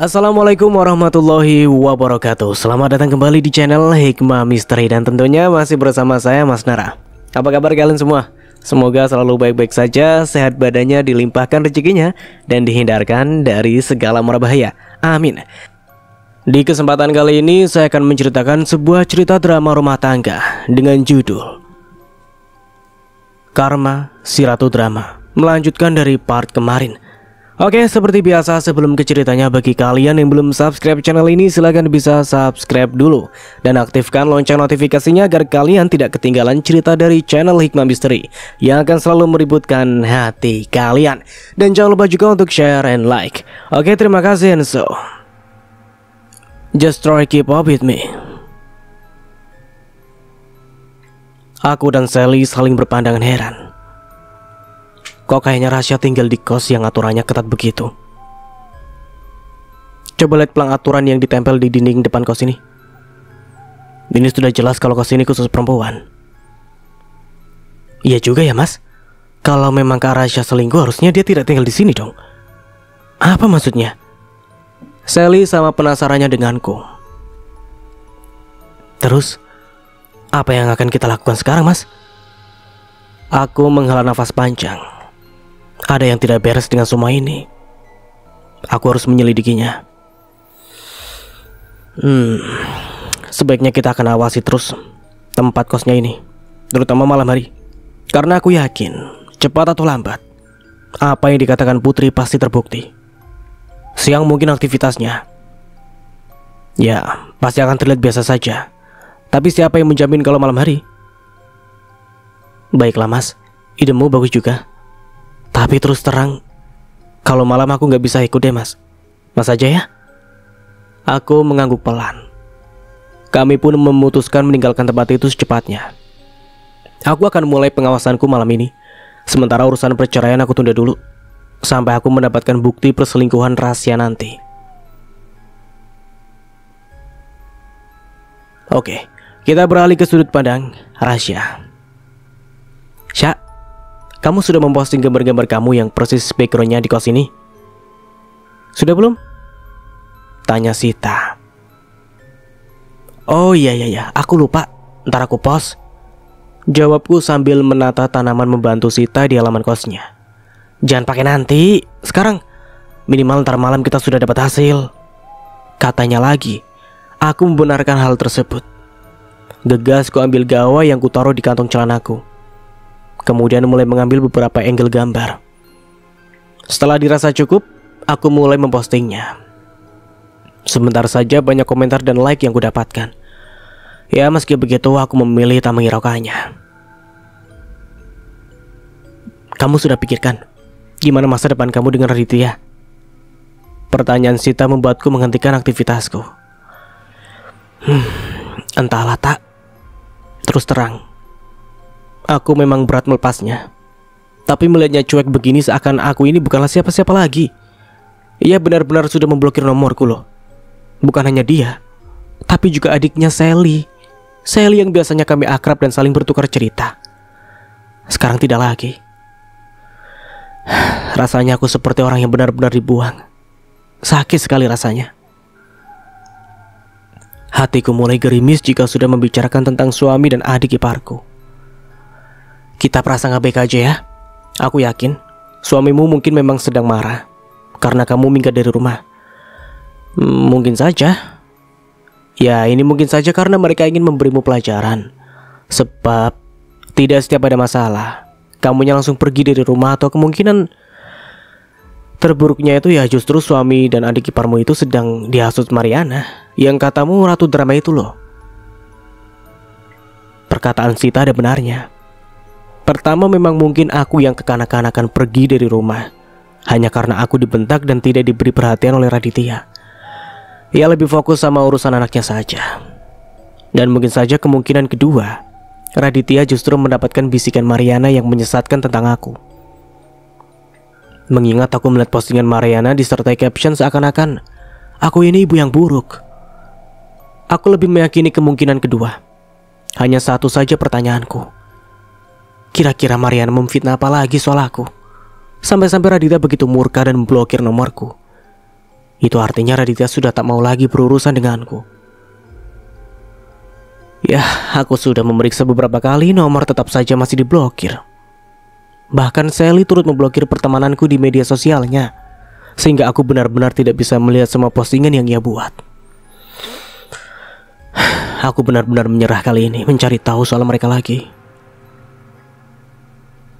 Assalamualaikum warahmatullahi wabarakatuh. Selamat datang kembali di channel Hikmah Misteri. Dan tentunya masih bersama saya Mas Nara. Apa kabar kalian semua? Semoga selalu baik-baik saja, sehat badannya, dilimpahkan rezekinya, dan dihindarkan dari segala mara bahaya. Amin. Di kesempatan kali ini saya akan menceritakan sebuah cerita drama rumah tangga dengan judul Karma Si Ratu Drama, melanjutkan dari part kemarin. Oke, seperti biasa sebelum ke ceritanya, bagi kalian yang belum subscribe channel ini, silahkan bisa subscribe dulu dan aktifkan lonceng notifikasinya agar kalian tidak ketinggalan cerita dari channel Hikmah Misteri yang akan selalu meributkan hati kalian. Dan jangan lupa juga untuk share and like. Oke, terima kasih, and so just try keep up with me. Aku dan Sally saling berpandangan heran. Kok kayaknya Rasya tinggal di kos yang aturannya ketat begitu? Coba lihat pelang aturan yang ditempel di dinding depan kos ini. Ini sudah jelas kalau kos ini khusus perempuan. Iya juga ya, Mas. Kalau memang Kak Rasya selingkuh, harusnya dia tidak tinggal di sini dong. Apa maksudnya? Sally sama penasarannya denganku. Terus, apa yang akan kita lakukan sekarang, Mas? Aku menghela nafas panjang. Ada yang tidak beres dengan semua ini. Aku harus menyelidikinya. Sebaiknya kita akan awasi terus tempat kosnya ini, terutama malam hari. Karena aku yakin, cepat atau lambat, apa yang dikatakan Putri pasti terbukti. Siang mungkin aktivitasnya, ya pasti akan terlihat biasa saja. Tapi siapa yang menjamin kalau malam hari? Baiklah, Mas, idemu bagus juga. Tapi terus terang, kalau malam aku nggak bisa ikut deh, Mas. Mas aja ya. Aku mengangguk pelan. Kami pun memutuskan meninggalkan tempat itu secepatnya. Aku akan mulai pengawasanku malam ini. Sementara urusan perceraian aku tunda dulu, sampai aku mendapatkan bukti perselingkuhan rahasia nanti. Oke, kita beralih ke sudut pandang Rasya. Sya, kamu sudah memposting gambar-gambar kamu yang persis backgroundnya di kos ini? Sudah belum? Tanya Sita. Oh iya, aku lupa. Ntar aku post. Jawabku sambil menata tanaman membantu Sita di halaman kosnya. Jangan pakai nanti, sekarang. Minimal ntar malam kita sudah dapat hasil. Katanya lagi. Aku membenarkan hal tersebut. Gegas ku ambil gawai yang kutaruh di kantong celanaku. Kemudian mulai mengambil beberapa angle gambar. Setelah dirasa cukup, aku mulai mempostingnya. Sebentar saja banyak komentar dan like yang kudapatkan. Ya meski begitu, aku memilih tak menghiraukannya. Kamu sudah pikirkan gimana masa depan kamu dengan Raditya? Pertanyaan Sita membuatku menghentikan aktivitasku. Entahlah, tak. Terus terang, aku memang berat melepasnya. Tapi melihatnya cuek begini seakan aku ini bukanlah siapa-siapa lagi. Ia benar-benar sudah memblokir nomorku loh. Bukan hanya dia, tapi juga adiknya Sally. Sally yang biasanya kami akrab dan saling bertukar cerita. Sekarang tidak lagi. Rasanya aku seperti orang yang benar-benar dibuang. Sakit sekali rasanya. Hatiku mulai gerimis jika sudah membicarakan tentang suami dan adik iparku. Kita prasangka baik aja ya. Aku yakin suamimu mungkin memang sedang marah karena kamu minggat dari rumah. Mungkin saja. Ya ini mungkin saja karena mereka ingin memberimu pelajaran. Sebab tidak setiap ada masalah kamunya langsung pergi dari rumah. Atau kemungkinan terburuknya itu ya justru suami dan adik iparmu itu sedang dihasut Mariana, yang katamu ratu drama itu loh. Perkataan Sita ada benarnya. Pertama memang mungkin aku yang kekanak-kanakan pergi dari rumah hanya karena aku dibentak dan tidak diberi perhatian oleh Raditya. Ia lebih fokus sama urusan anaknya saja. Dan mungkin saja kemungkinan kedua, Raditya justru mendapatkan bisikan Mariana yang menyesatkan tentang aku. Mengingat aku melihat postingan Mariana disertai caption seakan-akan aku ini ibu yang buruk. Aku lebih meyakini kemungkinan kedua. Hanya satu saja pertanyaanku. Kira-kira Mariana memfitnah apa lagi soal aku? Sampai-sampai Raditya begitu murka dan memblokir nomorku. Itu artinya Raditya sudah tak mau lagi berurusan denganku. Ya, aku sudah memeriksa beberapa kali, nomor tetap saja masih diblokir. Bahkan Sally turut memblokir pertemananku di media sosialnya, sehingga aku benar-benar tidak bisa melihat semua postingan yang ia buat. Aku benar-benar menyerah kali ini, mencari tahu soal mereka lagi.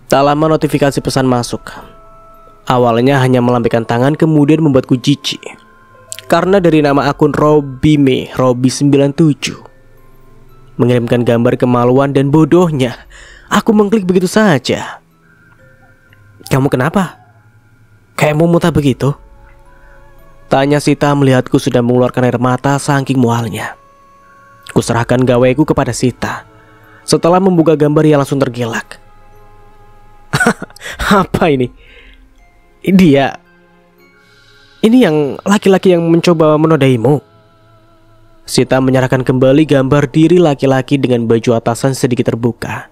Tak lama notifikasi pesan masuk. Awalnya hanya melambaikan tangan, kemudian membuatku jijik. Karena dari nama akun Robby97 mengirimkan gambar kemaluan, dan bodohnya aku mengklik begitu saja. Kamu kenapa? Kayak mau muntah begitu? Tanya Sita melihatku sudah mengeluarkan air mata saking mualnya. Kuserahkan gaweku kepada Sita. Setelah membuka gambar, ia langsung tergelak. Apa ini? Dia. Ini yang laki-laki yang mencoba menodaimu. Sita menyerahkan kembali gambar diri laki-laki dengan baju atasan sedikit terbuka.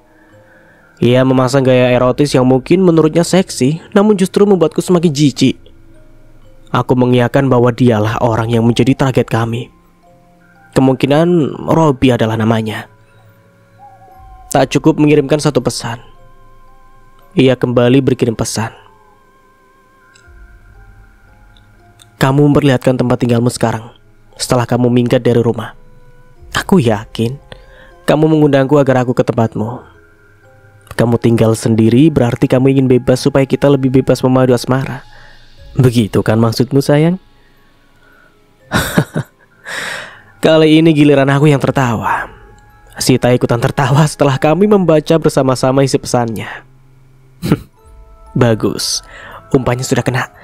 Ia memasang gaya erotis yang mungkin menurutnya seksi, namun justru membuatku semakin jijik. Aku mengiyakan bahwa dialah orang yang menjadi target kami. Kemungkinan Robby adalah namanya. Tak cukup mengirimkan satu pesan, ia kembali berkirim pesan. Kamu memperlihatkan tempat tinggalmu sekarang setelah kamu minggat dari rumah. Aku yakin kamu mengundangku agar aku ke tempatmu. Kamu tinggal sendiri, berarti kamu ingin bebas supaya kita lebih bebas memadu asmara. Begitu kan maksudmu, sayang? Kali ini giliran aku yang tertawa. Sita ikutan tertawa setelah kami membaca bersama-sama isi pesannya. Bagus, umpannya sudah kena.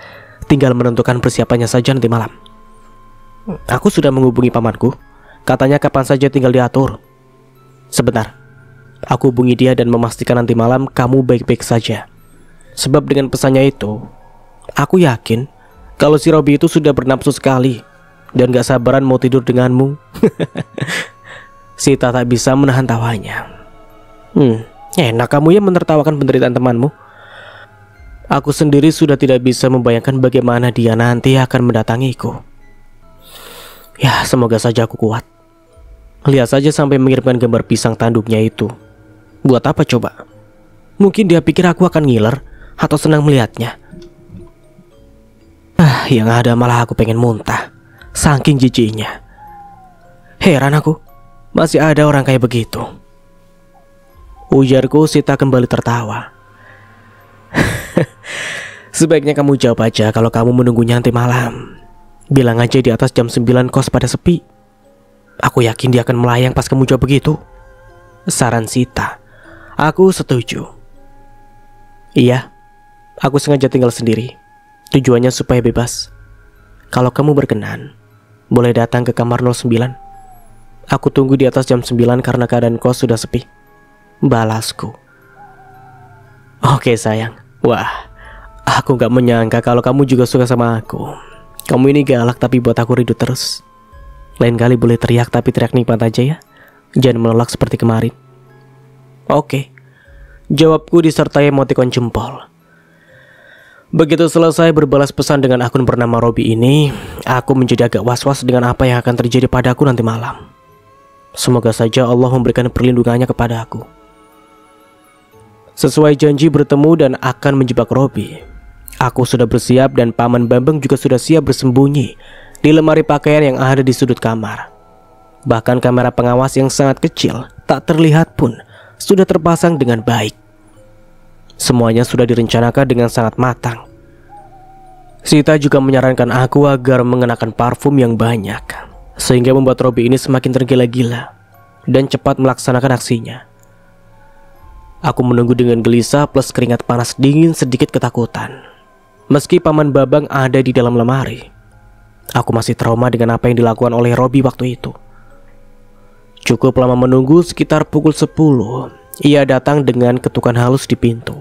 Tinggal menentukan persiapannya saja nanti malam. Aku sudah menghubungi pamanku. Katanya kapan saja tinggal diatur. Sebentar, aku hubungi dia dan memastikan nanti malam kamu baik-baik saja. Sebab dengan pesannya itu, aku yakin kalau si Robby itu sudah bernafsu sekali dan gak sabaran mau tidur denganmu. Sita tak bisa menahan tawanya. Enak kamu ya menertawakan penderitaan temanmu. Aku sendiri sudah tidak bisa membayangkan bagaimana dia nanti akan mendatangiku. Ya, semoga saja aku kuat. Lihat saja sampai mengirimkan gambar pisang tanduknya itu. Buat apa coba? Mungkin dia pikir aku akan ngiler atau senang melihatnya. Yang ada malah aku pengen muntah, saking jijiknya. Heran aku, masih ada orang kayak begitu. Ujarku. Sita kembali tertawa. Sebaiknya kamu jawab aja kalau kamu menunggunya nanti malam. Bilang aja di atas jam 9 kos pada sepi. Aku yakin dia akan melayang pas kamu jawab begitu. Saran Sita. Aku setuju. Iya, aku sengaja tinggal sendiri. Tujuannya supaya bebas. Kalau kamu berkenan, boleh datang ke kamar 09. Aku tunggu di atas jam 9 karena keadaan kos sudah sepi. Balasku. Oke sayang. Wah, aku gak menyangka kalau kamu juga suka sama aku. Kamu ini galak tapi buat aku rindu terus. Lain kali boleh teriak tapi teriak nikmat aja ya. Jangan menolak seperti kemarin. Oke, jawabku disertai emotikon jempol. Begitu selesai berbalas pesan dengan akun bernama Robby ini, aku menjadi agak was-was dengan apa yang akan terjadi padaku nanti malam. Semoga saja Allah memberikan perlindungannya kepada aku. Sesuai janji bertemu dan akan menjebak Robby, aku sudah bersiap dan Paman Bambang juga sudah siap bersembunyi di lemari pakaian yang ada di sudut kamar. Bahkan kamera pengawas yang sangat kecil, tak terlihat pun, sudah terpasang dengan baik. Semuanya sudah direncanakan dengan sangat matang. Sita juga menyarankan aku agar mengenakan parfum yang banyak, sehingga membuat Robby ini semakin tergila-gila dan cepat melaksanakan aksinya. Aku menunggu dengan gelisah plus keringat panas dingin sedikit ketakutan. Meski Paman Babang ada di dalam lemari, aku masih trauma dengan apa yang dilakukan oleh Robby waktu itu. Cukup lama menunggu, sekitar pukul 10, ia datang dengan ketukan halus di pintu.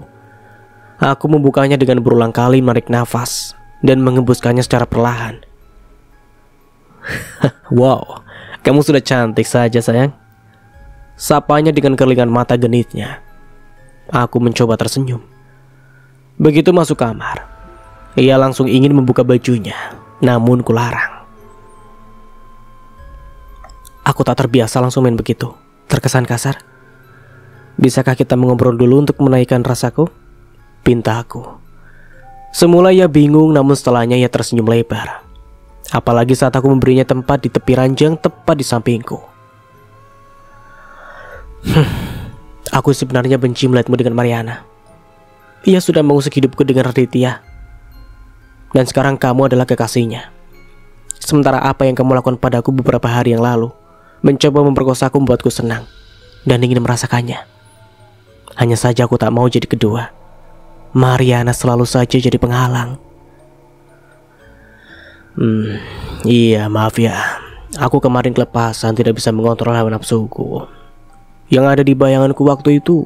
Aku membukanya dengan berulang kali menarik nafas dan mengembuskannya secara perlahan. Wow, kamu sudah cantik saja sayang. Sapanya dengan kerlingan mata genitnya. Aku mencoba tersenyum. Begitu masuk kamar, ia langsung ingin membuka bajunya. namun kularang. Aku tak terbiasa langsung main begitu. Terkesan kasar. Bisakah kita mengobrol dulu untuk menaikkan rasaku? Pinta aku. Semula ia bingung, namun setelahnya ia tersenyum lebar. Apalagi saat aku memberinya tempat di tepi ranjang tepat di sampingku. Aku sebenarnya benci melihatmu dengan Mariana. Ia sudah mengusik hidupku dengan Raditya. Dan sekarang kamu adalah kekasihnya. Sementara apa yang kamu lakukan padaku beberapa hari yang lalu, mencoba memperkosaku, membuatku senang dan ingin merasakannya. Hanya saja aku tak mau jadi kedua. Mariana selalu saja jadi penghalang. Iya, maaf ya. Aku kemarin kelepasan, tidak bisa mengontrol hawa nafsuku. Yang ada di bayanganku waktu itu,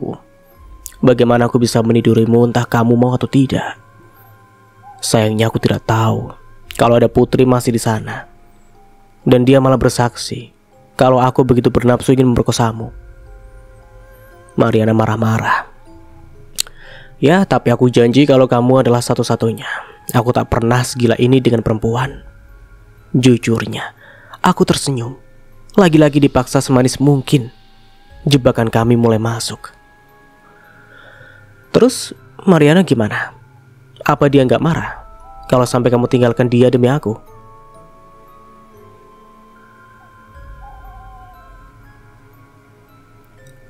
bagaimana aku bisa menidurimu entah kamu mau atau tidak. Sayangnya aku tidak tahu kalau ada Putri masih di sana. Dan dia malah bersaksi kalau aku begitu bernafsu ingin memperkosamu. Mariana marah-marah. Ya, tapi aku janji kalau kamu adalah satu-satunya. Aku tak pernah segila ini dengan perempuan. Jujurnya, aku tersenyum. Lagi-lagi dipaksa semanis mungkin. Jebakan kami mulai masuk. Terus, Mariana gimana? Apa dia nggak marah kalau sampai kamu tinggalkan dia demi aku?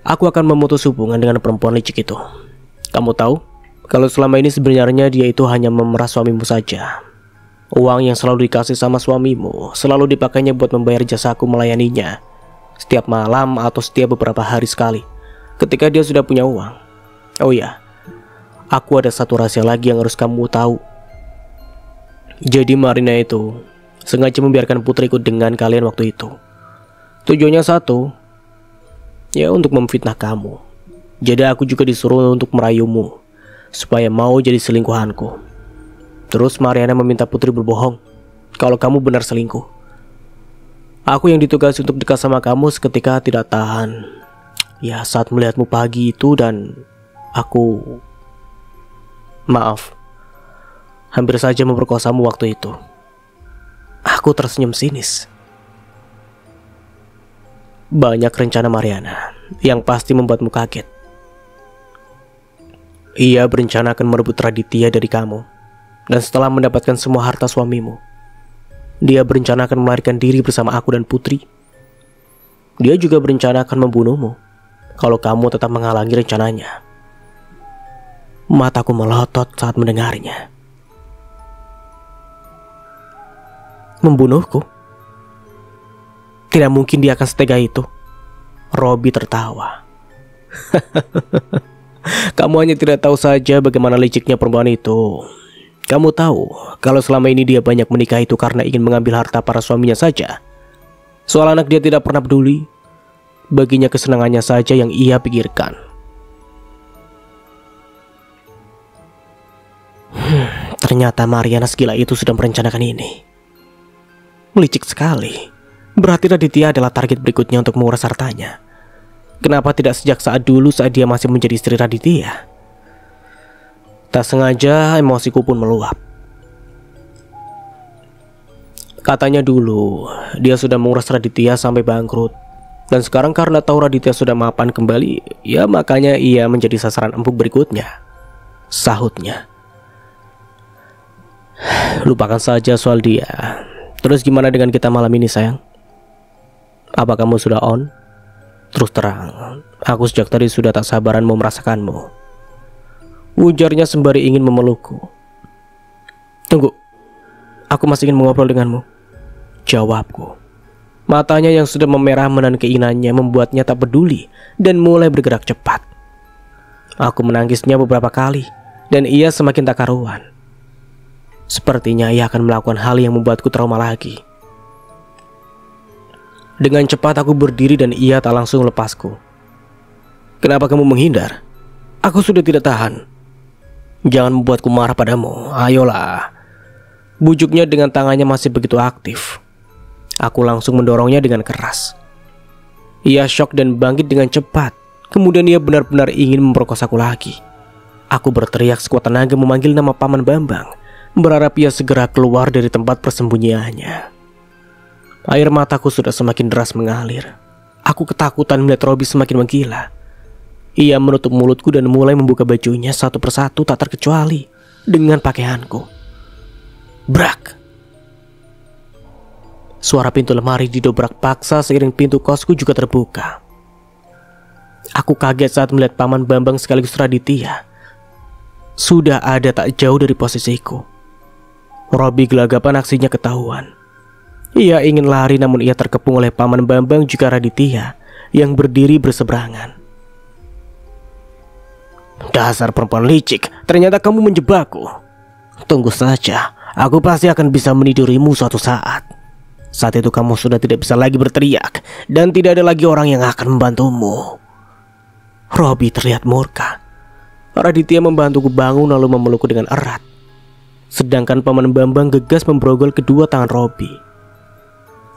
Aku akan memutus hubungan dengan perempuan licik itu. Kamu tahu, kalau selama ini sebenarnya dia itu hanya memeras suamimu saja. Uang yang selalu dikasih sama suamimu selalu dipakainya buat membayar jasaku melayaninya. Setiap malam atau setiap beberapa hari sekali, ketika dia sudah punya uang. Oh ya, aku ada satu rahasia lagi yang harus kamu tahu. Jadi Marina itu sengaja membiarkan putriku dengan kalian waktu itu. Tujuannya satu, ya untuk memfitnah kamu. Jadi aku juga disuruh untuk merayumu supaya mau jadi selingkuhanku. Terus Mariana meminta Putri berbohong kalau kamu benar selingkuh. Aku yang ditugasi untuk dekat sama kamu seketika tidak tahan. Ya, saat melihatmu pagi itu dan aku, maaf, hampir saja memperkosamu waktu itu. Aku tersenyum sinis. Banyak rencana Mariana yang pasti membuatmu kaget. Ia berencana akan merebut Raditya dari kamu. Dan setelah mendapatkan semua harta suamimu, dia berencana akan melarikan diri bersama aku dan Putri. Dia juga berencana akan membunuhmu kalau kamu tetap menghalangi rencananya. Mataku melotot saat mendengarnya. Membunuhku? Tidak mungkin dia akan setega itu. Robi tertawa. Kamu hanya tidak tahu saja bagaimana liciknya perempuan itu. Kamu tahu kalau selama ini dia banyak menikah itu karena ingin mengambil harta para suaminya saja. Soal anak dia tidak pernah peduli. Baginya kesenangannya saja yang ia pikirkan. Ternyata Mariana segila itu sudah merencanakan ini. Licik sekali. Berarti Raditya adalah target berikutnya untuk menguras hartanya. Kenapa tidak sejak saat dulu saat dia masih menjadi istri Raditya? Tak sengaja emosiku pun meluap. Katanya dulu dia sudah menguras Raditya sampai bangkrut. Dan sekarang karena tahu Raditya sudah mapan kembali, ya makanya ia menjadi sasaran empuk berikutnya. Sahutnya. Lupakan saja soal dia. Terus gimana dengan kita malam ini, sayang? Apa kamu sudah on? Terus terang, aku sejak tadi sudah tak sabaran mau merasakanmu. Ujarnya sembari ingin memelukku. Tunggu, aku masih ingin mengobrol denganmu. Jawabku. Matanya yang sudah memerah menahan keinginannya membuatnya tak peduli dan mulai bergerak cepat. Aku menangisnya beberapa kali dan ia semakin tak karuan. Sepertinya ia akan melakukan hal yang membuatku trauma lagi. Dengan cepat aku berdiri dan ia tak langsung melepasku. Kenapa kamu menghindar? Aku sudah tidak tahan. Jangan membuatku marah padamu, ayolah. Bujuknya dengan tangannya masih begitu aktif. Aku langsung mendorongnya dengan keras. Ia syok dan bangkit dengan cepat. Kemudian ia benar-benar ingin memperkosaku lagi. Aku berteriak sekuat tenaga memanggil nama Paman Bambang. berharap ia segera keluar dari tempat persembunyiannya. Air mataku sudah semakin deras mengalir. Aku ketakutan melihat Robi semakin menggila. Ia menutup mulutku dan mulai membuka bajunya satu persatu tak terkecuali dengan pakaianku. Brak! Suara pintu lemari didobrak paksa seiring pintu kosku juga terbuka. Aku kaget saat melihat Paman Bambang sekaligus Raditya sudah ada tak jauh dari posisiku. Robi gelagapan aksinya ketahuan. Ia ingin lari namun ia terkepung oleh Paman Bambang juga Raditya yang berdiri berseberangan. Dasar perempuan licik, ternyata kamu menjebakku. Tunggu saja, aku pasti akan bisa menidurimu suatu saat. Saat itu kamu sudah tidak bisa lagi berteriak dan tidak ada lagi orang yang akan membantumu. Robi terlihat murka. Raditya membantuku bangun lalu memelukku dengan erat. Sedangkan Paman Bambang gegas memborgol kedua tangan Robi.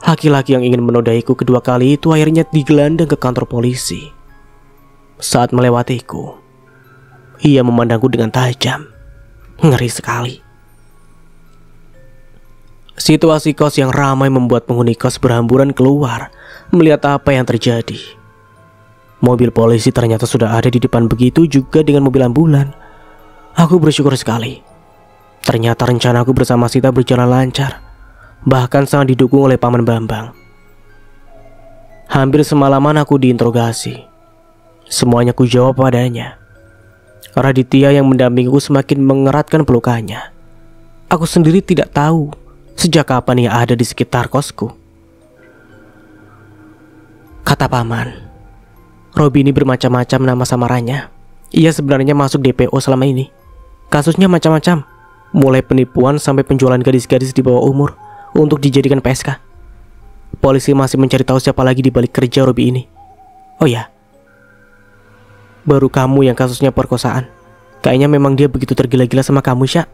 Laki-laki yang ingin menodaiku kedua kali itu akhirnya digelandang ke kantor polisi. Saat melewatiku, ia memandangku dengan tajam. Ngeri sekali. Situasi kos yang ramai membuat penghuni kos berhamburan keluar melihat apa yang terjadi. Mobil polisi ternyata sudah ada di depan, begitu juga dengan mobil ambulan. Aku bersyukur sekali. Ternyata rencanaku bersama Sita berjalan lancar, bahkan sangat didukung oleh Paman Bambang. Hampir semalaman aku diinterogasi. Semuanya ku jawab padanya. Raditya yang mendampingiku semakin mengeratkan pelukannya. Aku sendiri tidak tahu sejak kapan ia ada di sekitar kosku. Kata Paman, Robi ini bermacam-macam nama samarannya. Ia sebenarnya masuk DPO selama ini. Kasusnya macam-macam, mulai penipuan sampai penjualan gadis-gadis di bawah umur untuk dijadikan PSK. Polisi masih mencari tahu siapa lagi di balik kerja Robi ini. Oh ya, baru kamu yang kasusnya perkosaan. Kayaknya memang dia begitu tergila-gila sama kamu, Syak.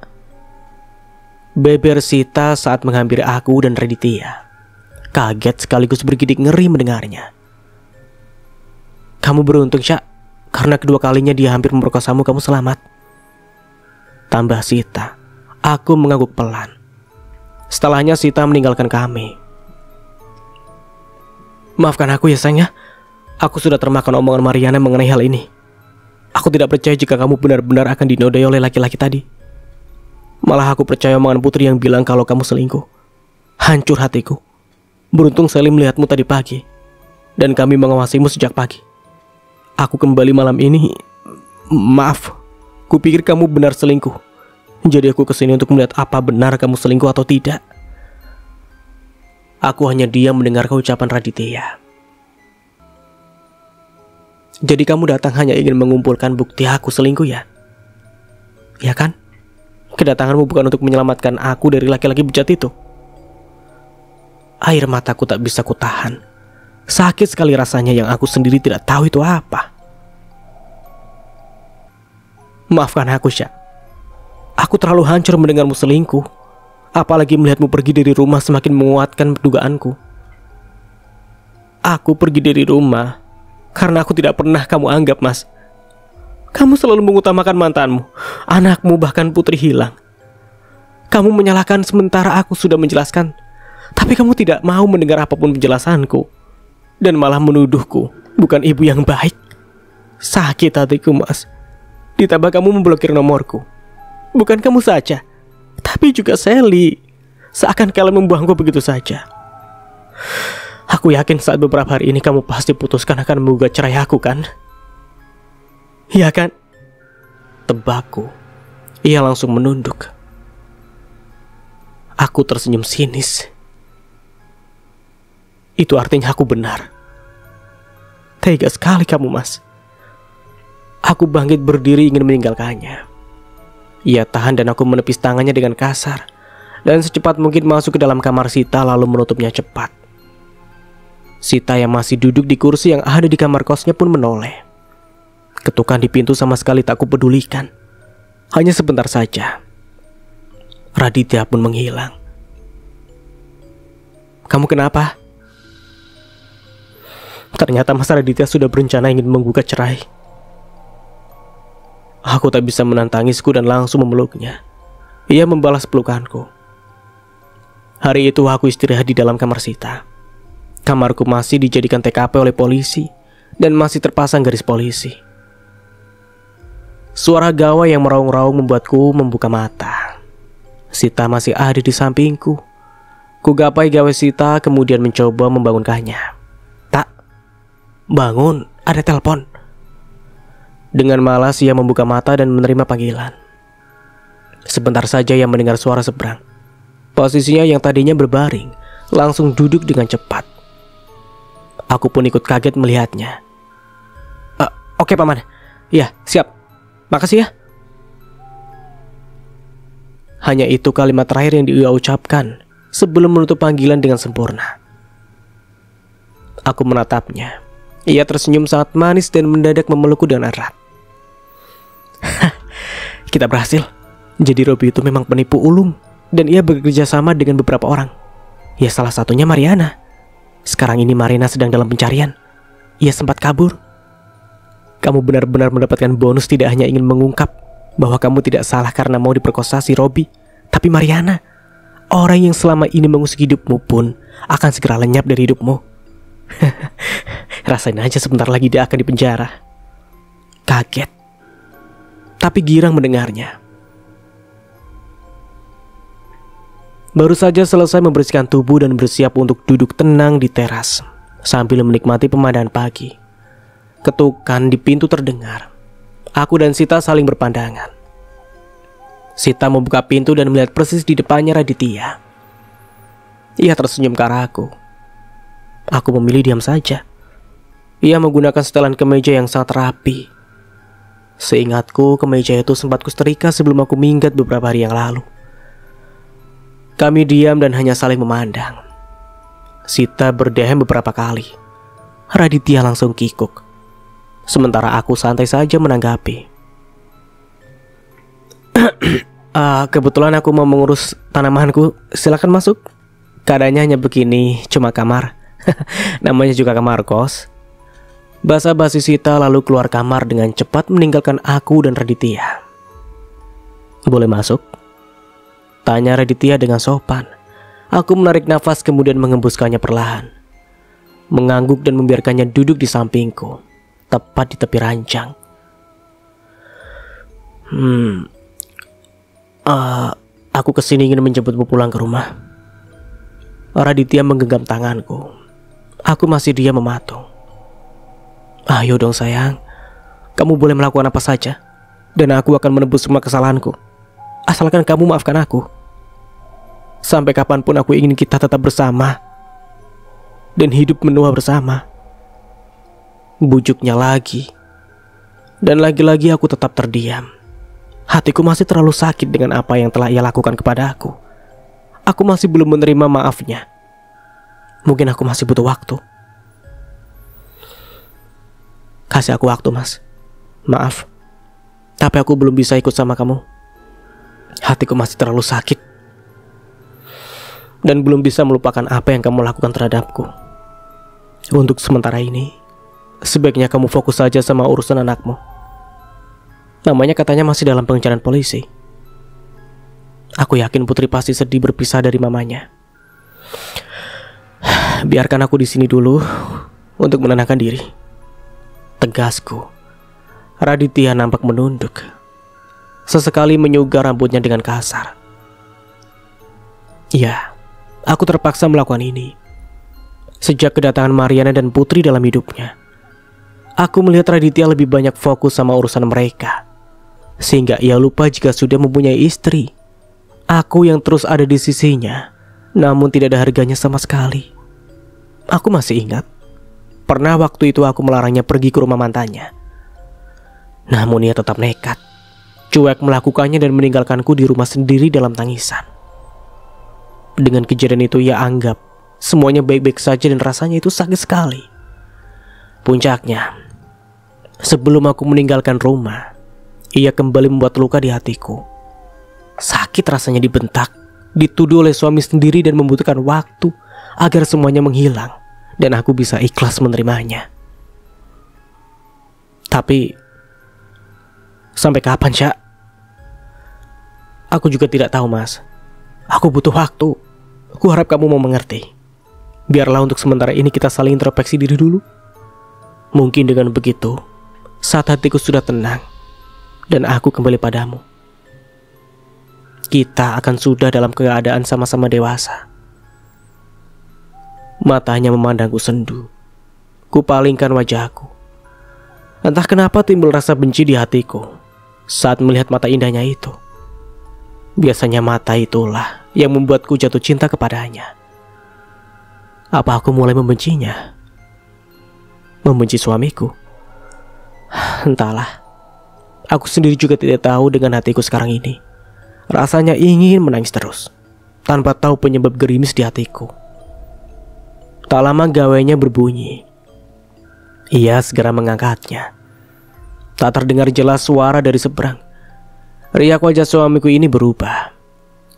Beber Sita saat menghampiri aku dan Raditya. Kaget sekaligus bergidik ngeri mendengarnya. Kamu beruntung, Syak, karena kedua kalinya dia hampir memperkosamu, kamu selamat. Tambah Sita. Aku mengangguk pelan. Setelahnya Sita meninggalkan kami. Maafkan aku ya sayang ya. Aku sudah termakan omongan Mariana mengenai hal ini. Aku tidak percaya jika kamu benar-benar akan dinodai oleh laki-laki tadi. Malah aku percaya omongan Putri yang bilang kalau kamu selingkuh. Hancur hatiku. Beruntung Sally melihatmu tadi pagi, dan kami mengawasimu sejak pagi. Aku kembali malam ini. Maaf, kupikir kamu benar selingkuh. Jadi aku kesini untuk melihat apa benar kamu selingkuh atau tidak. Aku hanya diam mendengar ucapan Raditya. Jadi kamu datang hanya ingin mengumpulkan bukti aku selingkuh ya? Ya kan? Kedatanganmu bukan untuk menyelamatkan aku dari laki-laki bejat itu. Air mataku tak bisa kutahan. Sakit sekali rasanya yang aku sendiri tidak tahu itu apa. Maafkan aku, Syak. Aku terlalu hancur mendengarmu selingkuh. Apalagi melihatmu pergi dari rumah semakin menguatkan dugaanku. Aku pergi dari rumah karena aku tidak pernah kamu anggap, Mas. Kamu selalu mengutamakan mantanmu, anakmu, bahkan Putri hilang. Kamu menyalahkan sementara aku sudah menjelaskan. Tapi kamu tidak mau mendengar apapun penjelasanku, dan malah menuduhku bukan ibu yang baik. Sakit hatiku, Mas. Ditambah kamu memblokir nomorku. Bukan kamu saja, tapi juga Sally. Seakan kalian membuangku begitu saja. Aku yakin saat beberapa hari ini kamu pasti putuskan akan menggugat cerai aku, kan? Iya kan? Tebakku. Ia langsung menunduk. Aku tersenyum sinis. Itu artinya aku benar. Tega sekali kamu, Mas. Aku bangkit berdiri ingin meninggalkannya. Ia tahan dan aku menepis tangannya dengan kasar, dan secepat mungkin masuk ke dalam kamar Sita lalu menutupnya cepat. Sita yang masih duduk di kursi yang ada di kamar kosnya pun menoleh. Ketukan di pintu sama sekali tak kupedulikan. Hanya sebentar saja. Raditya pun menghilang. Kamu kenapa? Ternyata Mas Raditya sudah berencana ingin menggugat cerai. Aku tak bisa menahan tangisku dan langsung memeluknya. Ia membalas pelukanku. Hari itu aku istirahat di dalam kamar Sita. Kamarku masih dijadikan TKP oleh polisi dan masih terpasang garis polisi. Suara gawai yang meraung-raung membuatku membuka mata. Sita masih ada di sampingku. Ku gapai gawai Sita kemudian mencoba membangunkannya. Tak, bangun, ada telepon. Dengan malas ia membuka mata dan menerima panggilan. Sebentar saja ia mendengar suara seberang. Posisinya yang tadinya berbaring langsung duduk dengan cepat. Aku pun ikut kaget melihatnya. Oke paman, ya siap. Makasih ya. Hanya itu kalimat terakhir yang dia ucapkan sebelum menutup panggilan dengan sempurna. Aku menatapnya. Ia tersenyum sangat manis dan mendadak memelukku dengan erat. Kita berhasil. Jadi Robby itu memang penipu ulung dan ia bekerja sama dengan beberapa orang. Ya salah satunya Mariana. Sekarang ini Marina sedang dalam pencarian. Ia sempat kabur. Kamu benar-benar mendapatkan bonus tidak hanya ingin mengungkap bahwa kamu tidak salah karena mau diperkosa si Robby, tapi Mariana, orang yang selama ini mengusik hidupmu pun akan segera lenyap dari hidupmu. Rasain aja sebentar lagi dia akan dipenjara. Kaget, tapi girang mendengarnya. Baru saja selesai membersihkan tubuh dan bersiap untuk duduk tenang di teras sambil menikmati pemandangan pagi. Ketukan di pintu terdengar. Aku dan Sita saling berpandangan. Sita membuka pintu dan melihat persis di depannya Raditya. Ia tersenyum ke arahku. Aku memilih diam saja. Ia menggunakan setelan kemeja yang sangat rapi. Seingatku, kemeja itu sempat kusetrika sebelum aku minggat beberapa hari yang lalu. Kami diam dan hanya saling memandang. Sita berdehem beberapa kali. Raditya langsung kikuk. Sementara aku santai saja menanggapi. Kebetulan aku mau mengurus tanamanku. Silakan masuk. Keadaannya hanya begini, cuma kamar. Namanya juga kamar kos. Basa-basi Sita lalu keluar kamar dengan cepat meninggalkan aku dan Raditya. Boleh masuk? Tanya Raditya dengan sopan. Aku menarik nafas kemudian mengembuskannya perlahan. Mengangguk dan membiarkannya duduk di sampingku, tepat di tepi ranjang. Aku kesini ingin menjemputmu pulang ke rumah. Raditya menggenggam tanganku. Aku masih diam mematung. Ayo dong sayang, kamu boleh melakukan apa saja, dan aku akan menebus semua kesalahanku. Asalkan kamu maafkan aku. Sampai kapanpun aku ingin kita tetap bersama dan hidup menua bersama. Bujuknya lagi. Dan lagi-lagi aku tetap terdiam. Hatiku masih terlalu sakit dengan apa yang telah ia lakukan kepada aku. Aku masih belum menerima maafnya. Mungkin aku masih butuh waktu. Kasih aku waktu, Mas. Maaf, tapi aku belum bisa ikut sama kamu. Hatiku masih terlalu sakit dan belum bisa melupakan apa yang kamu lakukan terhadapku. Untuk sementara ini, sebaiknya kamu fokus saja sama urusan anakmu. Namanya katanya masih dalam pengejaran polisi. Aku yakin Putri pasti sedih berpisah dari mamanya. Biarkan aku di sini dulu untuk menenangkan diri. Tegasku. Raditya nampak menunduk. Sesekali menyugar rambutnya dengan kasar. Ya, aku terpaksa melakukan ini. Sejak kedatangan Mariana dan Putri dalam hidupnya, aku melihat Raditya lebih banyak fokus sama urusan mereka, sehingga ia lupa jika sudah mempunyai istri. Aku yang terus ada di sisinya, namun tidak ada harganya sama sekali. Aku masih ingat, pernah waktu itu aku melarangnya pergi ke rumah mantannya. Namun ia tetap nekat, cuek melakukannya dan meninggalkanku di rumah sendiri dalam tangisan. Dengan kejadian itu ia anggap semuanya baik-baik saja dan rasanya itu sakit sekali. Puncaknya, sebelum aku meninggalkan rumah, ia kembali membuat luka di hatiku. Sakit rasanya dibentak, dituduh oleh suami sendiri dan membutuhkan waktu agar semuanya menghilang dan aku bisa ikhlas menerimanya. Tapi sampai kapan, Syak? Aku juga tidak tahu, Mas. Aku butuh waktu. Aku harap kamu mau mengerti. Biarlah untuk sementara ini kita saling introspeksi diri dulu. Mungkin dengan begitu, saat hatiku sudah tenang dan aku kembali padamu, kita akan sudah dalam keadaan sama-sama dewasa. Matanya memandangku sendu. Kupalingkan wajahku. Entah kenapa timbul rasa benci di hatiku saat melihat mata indahnya itu. Biasanya mata itulah yang membuatku jatuh cinta kepadanya. Apa aku mulai membencinya? Membenci suamiku? Entahlah. Aku sendiri juga tidak tahu dengan hatiku sekarang ini. Rasanya ingin menangis terus, tanpa tahu penyebab gerimis di hatiku. Tak lama gawainya berbunyi. Ia segera mengangkatnya. Tak terdengar jelas suara dari seberang. Riak wajah suamiku ini berubah.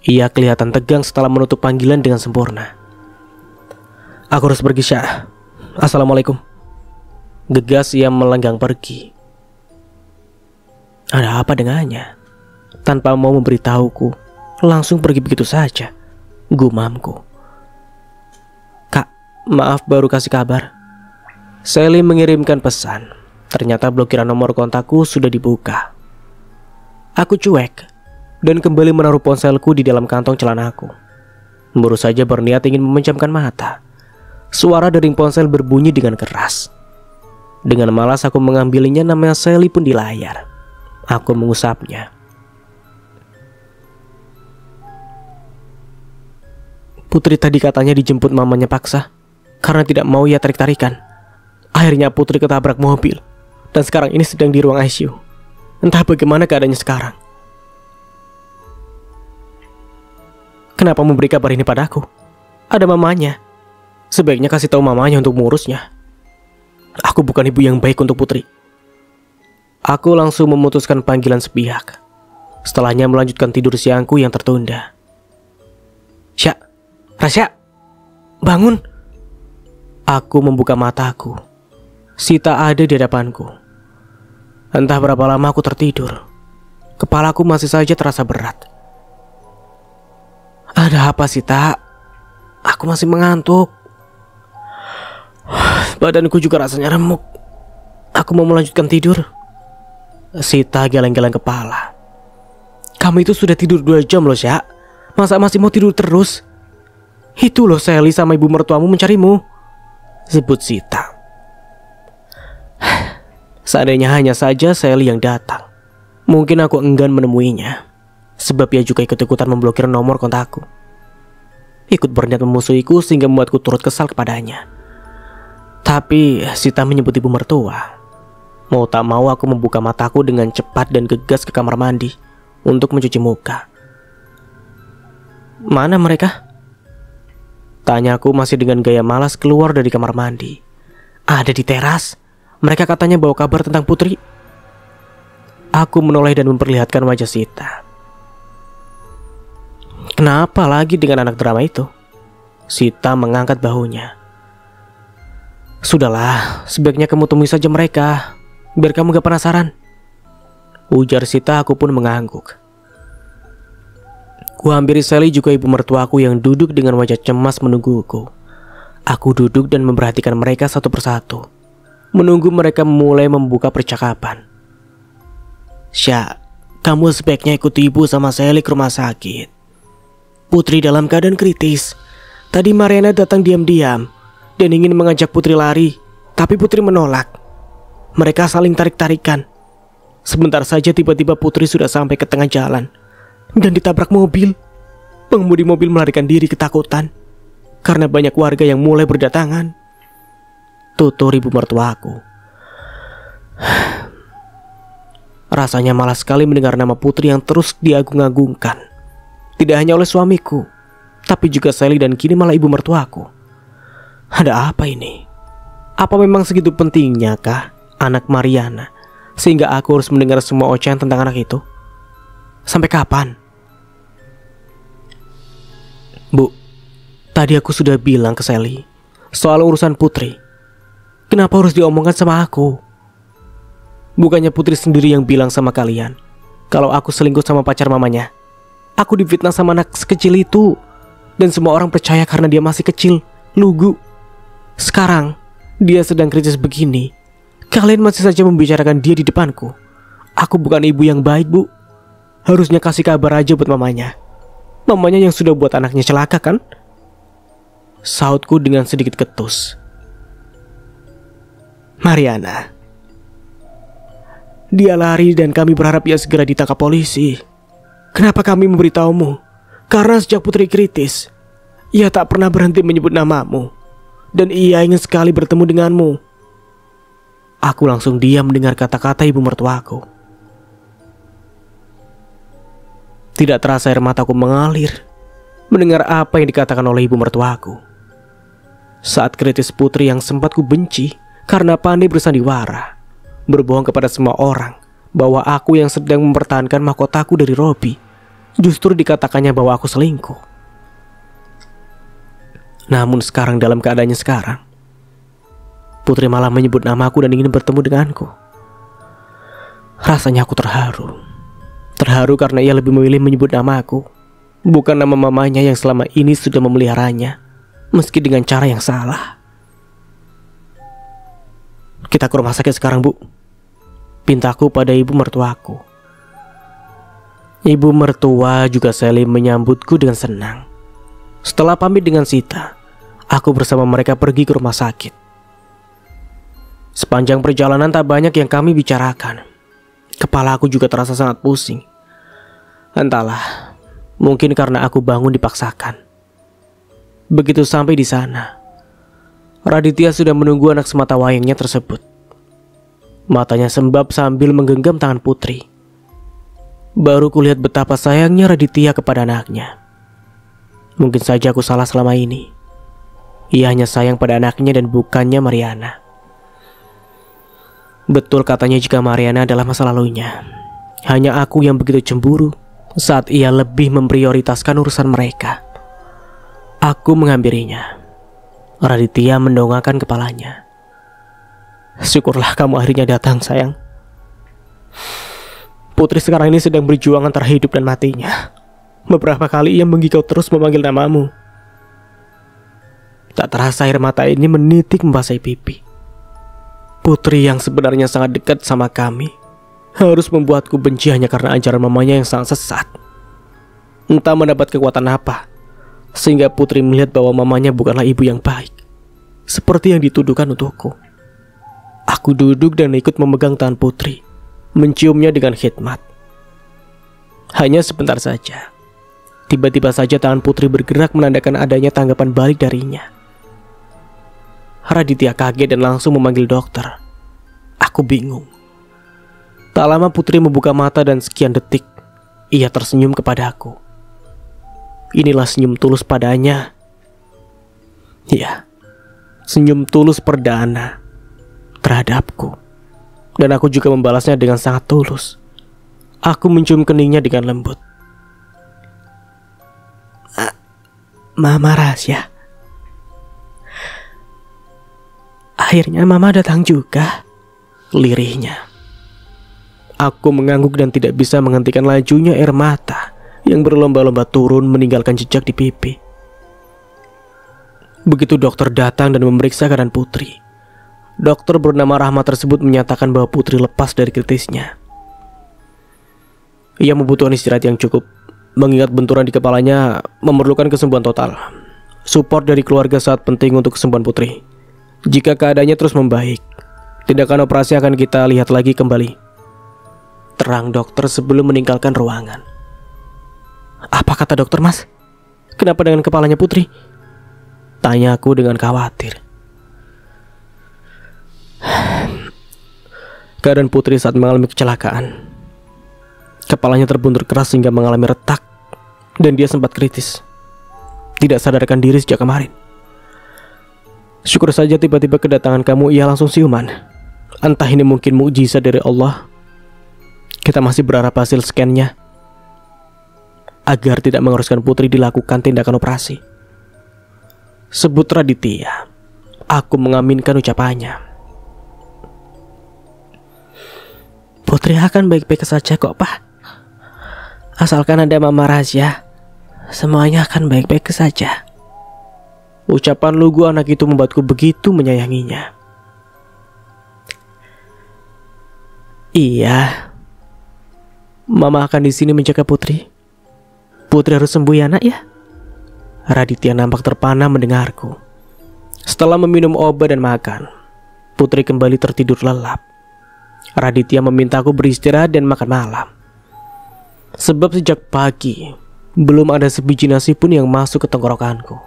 Ia kelihatan tegang setelah menutup panggilan dengan sempurna. Aku harus pergi, Syah. Assalamualaikum. Gegas ia melenggang pergi. Ada apa dengannya? Tanpa mau memberitahuku, langsung pergi begitu saja. Gumamku. Kak, maaf baru kasih kabar. Sally mengirimkan pesan. Ternyata blokiran nomor kontakku sudah dibuka. Aku cuek dan kembali menaruh ponselku di dalam kantong celanaku. Baru saja berniat ingin memejamkan mata, suara dering ponsel berbunyi dengan keras. Dengan malas aku mengambilnya, namanya Sally pun di layar. Aku mengusapnya. Putri tadi katanya dijemput mamanya paksa karena tidak mau ia tarik-tarikan. Akhirnya Putri ketabrak mobil dan sekarang ini sedang di ruang ICU. Entah bagaimana keadaannya sekarang. Kenapa memberi kabar ini padaku? Ada mamanya. Sebaiknya kasih tahu mamanya untuk mengurusnya. Aku bukan ibu yang baik untuk Putri. Aku langsung memutuskan panggilan sepihak. Setelahnya melanjutkan tidur siangku yang tertunda. Sya, Rasya, bangun. Aku membuka mataku. Sita ada di hadapanku. Entah berapa lama aku tertidur. Kepalaku masih saja terasa berat. Ada apa, Sita? Aku masih mengantuk. Badanku juga rasanya remuk. Aku mau melanjutkan tidur. Sita geleng-geleng kepala. Kamu itu sudah tidur 2 jam loh, Sya. Masa masih mau tidur terus? Itu loh Sally sama ibu mertuamu mencarimu, sebut Sita. Seandainya hanya saja Sally yang datang, mungkin aku enggan menemuinya. Sebab ia juga ikut-ikutan memblokir nomor kontakku. Ikut berniat memusuhiku sehingga membuatku turut kesal kepadanya. Tapi Sita menyebut ibu mertua. Mau tak mau aku membuka mataku dengan cepat dan gegas ke kamar mandi untuk mencuci muka. Mana mereka? Tanyaku masih dengan gaya malas keluar dari kamar mandi. Ada di teras. Mereka katanya bawa kabar tentang Putri. Aku menoleh dan memperlihatkan wajah Sita. Kenapa lagi dengan anak drama itu? Sita mengangkat bahunya. Sudahlah, sebaiknya kamu temui saja mereka, biar kamu gak penasaran, ujar Sita. Aku pun mengangguk. Kuhampiri Sally juga ibu mertuaku yang duduk dengan wajah cemas menungguku. Aku duduk dan memperhatikan mereka satu persatu, menunggu mereka mulai membuka percakapan. Sya, kamu sebaiknya ikut ibu sama Sally ke rumah sakit. Putri dalam keadaan kritis. Tadi Mariana datang diam-diam dan ingin mengajak Putri lari, tapi Putri menolak. Mereka saling tarik-tarikan. Sebentar saja tiba-tiba Putri sudah sampai ke tengah jalan dan ditabrak mobil. Pengemudi mobil melarikan diri ketakutan karena banyak warga yang mulai berdatangan, tutur ibu mertuaku. Rasanya malas sekali mendengar nama Putri yang terus diagung-agungkan. Tidak hanya oleh suamiku, tapi juga Sally dan kini malah ibu mertuaku. Ada apa ini? Apa memang segitu pentingnya kah anak Mariana sehingga aku harus mendengar semua ocehan tentang anak itu? Sampai kapan? Bu, tadi aku sudah bilang ke Sally soal urusan Putri. Kenapa harus diomongkan sama aku? Bukannya Putri sendiri yang bilang sama kalian kalau aku selingkuh sama pacar mamanya? Aku difitnah sama anak sekecil itu. Dan semua orang percaya karena dia masih kecil, lugu. Sekarang, dia sedang kritis begini. Kalian masih saja membicarakan dia di depanku. Aku bukan ibu yang baik, Bu. Harusnya kasih kabar aja buat mamanya. Mamanya yang sudah buat anaknya celaka kan? Sautku dengan sedikit ketus. Mariana. Dia lari dan kami berharap ia segera ditangkap polisi. Kenapa kami memberitahumu? Karena sejak Putri kritis, ia tak pernah berhenti menyebut namamu. Dan ia ingin sekali bertemu denganmu. Aku langsung diam mendengar kata-kata ibu mertuaku. Tidak terasa air mataku mengalir mendengar apa yang dikatakan oleh ibu mertuaku. Saat kritis Putri yang sempat ku benci karena pandai bersandiwara, berbohong kepada semua orang bahwa aku yang sedang mempertahankan mahkotaku dari Robi, justru dikatakannya bahwa aku selingkuh. Namun sekarang dalam keadaannya sekarang, Putri malah menyebut namaku dan ingin bertemu denganku. Rasanya aku terharu. Terharu karena ia lebih memilih menyebut namaku, bukan nama mamanya yang selama ini sudah memeliharanya, meski dengan cara yang salah. Kita ke rumah sakit sekarang, Bu. Pintaku pada ibu mertuaku. Ibu mertua juga saling menyambutku dengan senang. Setelah pamit dengan Sita, aku bersama mereka pergi ke rumah sakit. Sepanjang perjalanan tak banyak yang kami bicarakan. Kepala aku juga terasa sangat pusing. Entahlah, mungkin karena aku bangun dipaksakan. Begitu sampai di sana, Raditya sudah menunggu anak semata wayangnya tersebut. Matanya sembab sambil menggenggam tangan Putri. Baru kulihat betapa sayangnya Raditya kepada anaknya. Mungkin saja aku salah selama ini. Ia hanya sayang pada anaknya dan bukannya Mariana. Betul katanya jika Mariana adalah masa lalunya. Hanya aku yang begitu cemburu saat ia lebih memprioritaskan urusan mereka. Aku menghampirinya. Raditya mendongakkan kepalanya. Syukurlah kamu akhirnya datang, sayang. Putri sekarang ini sedang berjuang antara hidup dan matinya. Beberapa kali ia menggigau terus memanggil namamu. Tak terasa air mata ini menitik membasahi pipi. Putri yang sebenarnya sangat dekat sama kami harus membuatku benci hanya karena ajaran mamanya yang sangat sesat. Entah mendapat kekuatan apa, sehingga Putri melihat bahwa mamanya bukanlah ibu yang baik, seperti yang dituduhkan untukku. Aku duduk dan ikut memegang tangan Putri, menciumnya dengan khidmat. Hanya sebentar saja. Tiba-tiba saja tangan Putri bergerak menandakan adanya tanggapan balik darinya. Raditya kaget dan langsung memanggil dokter. Aku bingung. Tak lama Putri membuka mata dan sekian detik ia tersenyum kepadaku. Inilah senyum tulus padanya. Ya, senyum tulus perdana terhadapku. Dan aku juga membalasnya dengan sangat tulus. Aku mencium keningnya dengan lembut. Mama rahasia. Akhirnya Mama datang juga, lirihnya. Aku mengangguk dan tidak bisa menghentikan lajunya air mata yang berlomba-lomba turun meninggalkan jejak di pipi. Begitu dokter datang dan memeriksa keadaan Putri, dokter bernama Rahmat tersebut menyatakan bahwa Putri lepas dari kritisnya. Ia membutuhkan istirahat yang cukup, mengingat benturan di kepalanya memerlukan kesembuhan total. Support dari keluarga sangat penting untuk kesembuhan Putri. Jika keadaannya terus membaik, tindakan operasi akan kita lihat lagi kembali, terang dokter sebelum meninggalkan ruangan. Apa kata dokter, Mas? Kenapa dengan kepalanya Putri? Tanya aku dengan khawatir. Keadaan Putri saat mengalami kecelakaan, kepalanya terbuntur keras hingga mengalami retak, dan dia sempat kritis. Tidak sadarkan diri sejak kemarin. Syukur saja tiba-tiba kedatangan kamu ia langsung siuman. Entah ini mungkin mukjizat dari Allah. Kita masih berharap hasil scan-nya agar tidak mengharuskan Putri dilakukan tindakan operasi. Sebut Raditya. Aku mengaminkan ucapannya. Putri akan baik-baik saja kok, Pak. Asalkan ada Mama Rasya, semuanya akan baik-baik saja. Ucapan lugu anak itu membuatku begitu menyayanginya. Iya, Mama akan di sini menjaga Putri. Putri harus sembuh ya nak ya. Raditya nampak terpana mendengarku. Setelah meminum obat dan makan, Putri kembali tertidur lelap. Raditya memintaku beristirahat dan makan malam. Sebab sejak pagi belum ada sebiji nasi pun yang masuk ke tenggorokanku.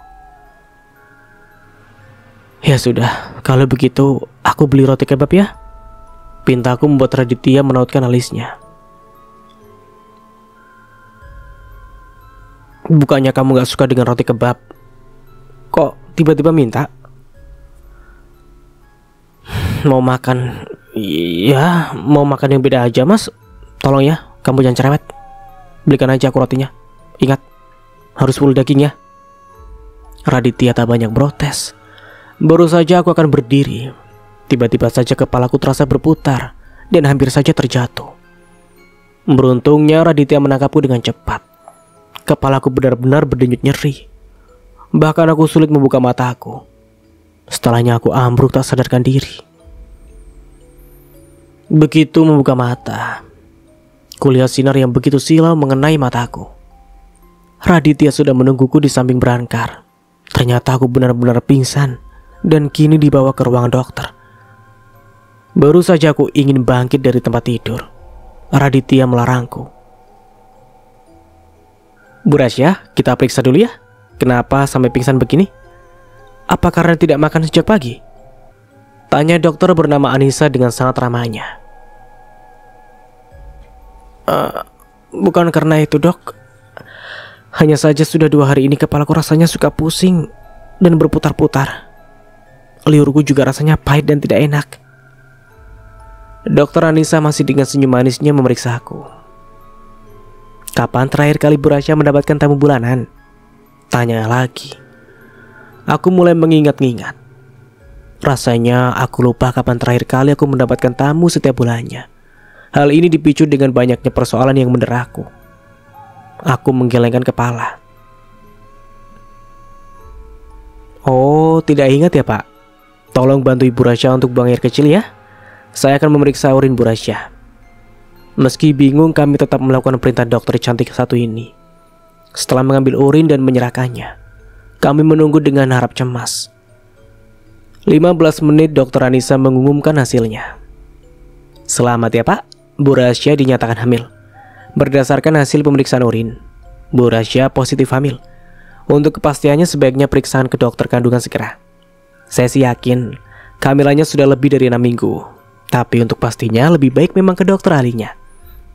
Ya sudah, kalau begitu aku beli roti kebab ya. Pintaku membuat Raditya menautkan alisnya. Bukannya kamu gak suka dengan roti kebab? Kok tiba-tiba minta? Mau makan? Ya, mau makan yang beda aja mas. Tolong ya, kamu jangan cerewet. Belikan aja aku rotinya. Ingat, harus full daging ya. Raditya tak banyak protes. Baru saja aku akan berdiri, tiba-tiba saja kepalaku terasa berputar dan hampir saja terjatuh. Beruntungnya Raditya menangkapku dengan cepat. Kepalaku benar-benar berdenyut nyeri. Bahkan aku sulit membuka mataku. Setelahnya aku ambruk tak sadarkan diri. Begitu membuka mata, kulihat sinar yang begitu silau mengenai mataku. Raditya sudah menungguku di samping berangkar. Ternyata aku benar-benar pingsan dan kini dibawa ke ruang dokter. Baru saja aku ingin bangkit dari tempat tidur, Raditya melarangku. Bu Rasya, kita periksa dulu ya. Kenapa sampai pingsan begini? Apa karena tidak makan sejak pagi? Tanya dokter bernama Anissa dengan sangat ramahnya. Bukan karena itu dok. Hanya saja sudah 2 hari ini kepalaku rasanya suka pusing dan berputar-putar. Liurku juga rasanya pahit dan tidak enak. Dokter Anissa masih dengan senyum manisnya memeriksa aku. Kapan terakhir kali Bu Rasya mendapatkan tamu bulanan? Tanya lagi. Aku mulai mengingat-ingat. Rasanya aku lupa kapan terakhir kali aku mendapatkan tamu setiap bulannya. Hal ini dipicu dengan banyaknya persoalan yang menderaku. Aku menggelengkan kepala. Oh, tidak ingat ya Pak? Tolong bantu Ibu Rasya untuk buang air kecil ya. Saya akan memeriksa urin Bu Rasya. Meski bingung, kami tetap melakukan perintah dokter cantik satu ini. Setelah mengambil urin dan menyerahkannya, kami menunggu dengan harap cemas. 15 menit dokter Anissa mengumumkan hasilnya. Selamat ya Pak, Bu Rasya dinyatakan hamil. Berdasarkan hasil pemeriksaan urin, Bu Rasya positif hamil. Untuk kepastiannya sebaiknya periksaan ke dokter kandungan segera. Saya sih yakin kehamilannya sudah lebih dari 6 minggu. Tapi untuk pastinya lebih baik memang ke dokter ahlinya.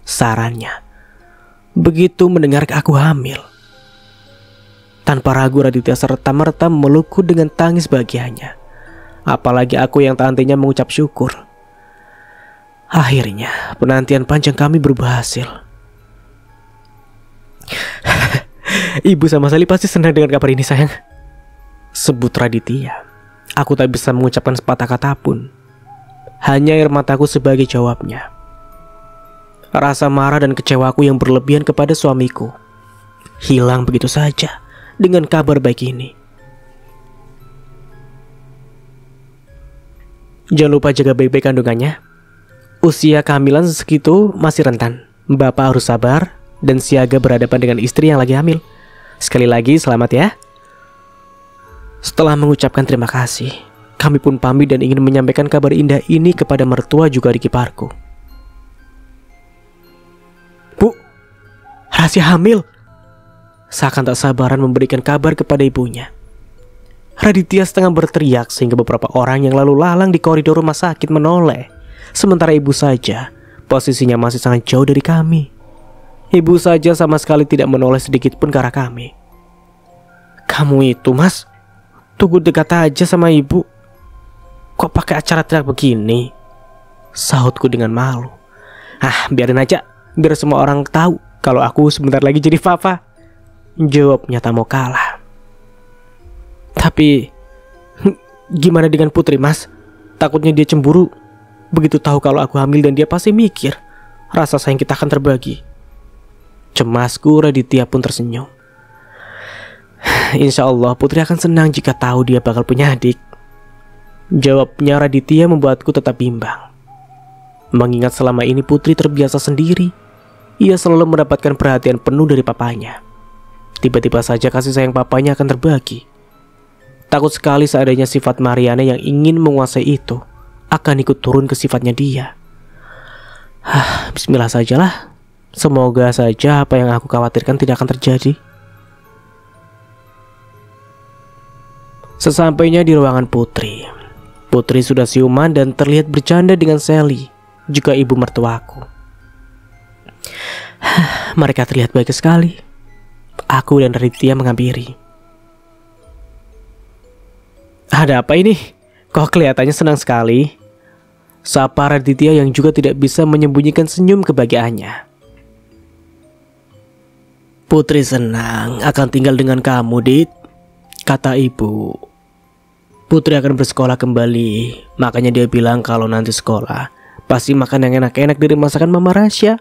Sarannya. Begitu mendengar aku hamil, tanpa ragu Raditya serta-merta memelukku dengan tangis bahagianya. Apalagi aku yang tak hentinya mengucap syukur. Akhirnya penantian panjang kami berubah hasil. Ibu sama Sali pasti senang dengan kabar ini sayang, sebut Raditya. Aku tak bisa mengucapkan sepatah kata pun. Hanya air mataku sebagai jawabnya. Rasa marah dan kecewaku yang berlebihan kepada suamiku hilang begitu saja dengan kabar baik ini. Jangan lupa jaga baik-baik kandungannya. Usia kehamilan segitu masih rentan. Bapak harus sabar dan siaga berhadapan dengan istri yang lagi hamil. Sekali lagi selamat ya. Setelah mengucapkan terima kasih, kami pun pamit dan ingin menyampaikan kabar indah ini kepada mertua juga adik iparku. Bu, Rasya hamil. Seakan tak sabaran memberikan kabar kepada ibunya. Raditya setengah berteriak sehingga beberapa orang yang lalu lalang di koridor rumah sakit menoleh. Sementara ibu saja posisinya masih sangat jauh dari kami. Ibu saja sama sekali tidak menoleh sedikit pun ke arah kami. Kamu itu mas, tunggu dekat aja sama ibu. Kok pakai acara teriak begini? Sahutku dengan malu. Biarin aja, biar semua orang tahu kalau aku sebentar lagi jadi papa. Jawabnya tak mau kalah. Tapi gimana dengan Putri mas? Takutnya dia cemburu. Begitu tahu kalau aku hamil dan dia pasti mikir rasa sayang kita akan terbagi. Cemasku, Raditya pun tersenyum. Insya Allah Putri akan senang jika tahu dia bakal punya adik. Jawabnya Raditya membuatku tetap bimbang. Mengingat selama ini Putri terbiasa sendiri. Ia selalu mendapatkan perhatian penuh dari papanya. Tiba-tiba saja kasih sayang papanya akan terbagi. Takut sekali seandainya sifat Mariana yang ingin menguasai itu akan ikut turun ke sifatnya dia. Bismillah sajalah. Semoga saja apa yang aku khawatirkan tidak akan terjadi. Sesampainya di ruangan Putri, Putri sudah siuman dan terlihat bercanda dengan Sally, juga ibu mertuaku. Mereka terlihat baik sekali. Aku dan Raditya menghampiri. Ada apa ini? Kok kelihatannya senang sekali? Sapa Raditya yang juga tidak bisa menyembunyikan senyum kebahagiaannya. Putri senang akan tinggal dengan kamu, Dit, kata ibu. Putri akan bersekolah kembali, makanya dia bilang kalau nanti sekolah pasti makan yang enak-enak dari masakan Mama Rasya.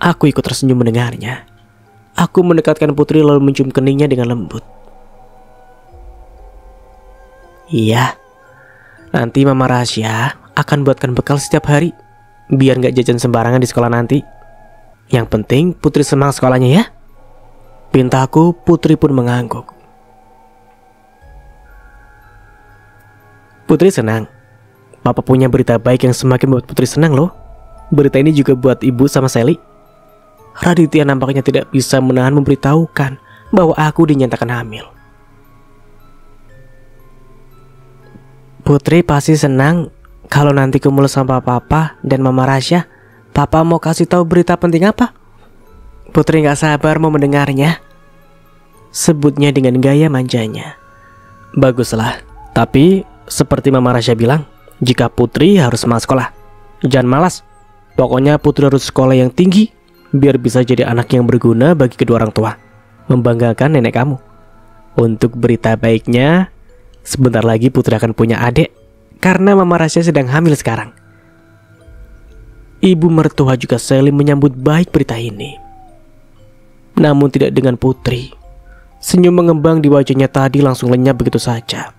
Aku ikut tersenyum mendengarnya. Aku mendekatkan Putri lalu mencium keningnya dengan lembut. Iya, nanti Mama Rasya akan buatkan bekal setiap hari, biar gak jajan sembarangan di sekolah nanti. Yang penting Putri senang sekolahnya ya. Pintaku. Putri pun mengangguk. Putri senang. Papa punya berita baik yang semakin membuat Putri senang loh. Berita ini juga buat ibu sama Sally. Raditya nampaknya tidak bisa menahan memberitahukan bahwa aku dinyatakan hamil. Putri pasti senang kalau nanti kumpul sama Papa dan Mama Rasya. Papa mau kasih tahu berita penting apa? Putri gak sabar mau mendengarnya. Sebutnya dengan gaya manjanya. Baguslah, tapi seperti Mama Rasya bilang, jika Putri harus semangat sekolah, jangan malas. Pokoknya Putri harus sekolah yang tinggi, biar bisa jadi anak yang berguna bagi kedua orang tua, membanggakan nenek kamu. Untuk berita baiknya, sebentar lagi Putri akan punya adik, karena Mama Rasya sedang hamil sekarang. Ibu mertua juga Sally menyambut baik berita ini. Namun tidak dengan Putri. Senyum mengembang di wajahnya tadi langsung lenyap begitu saja.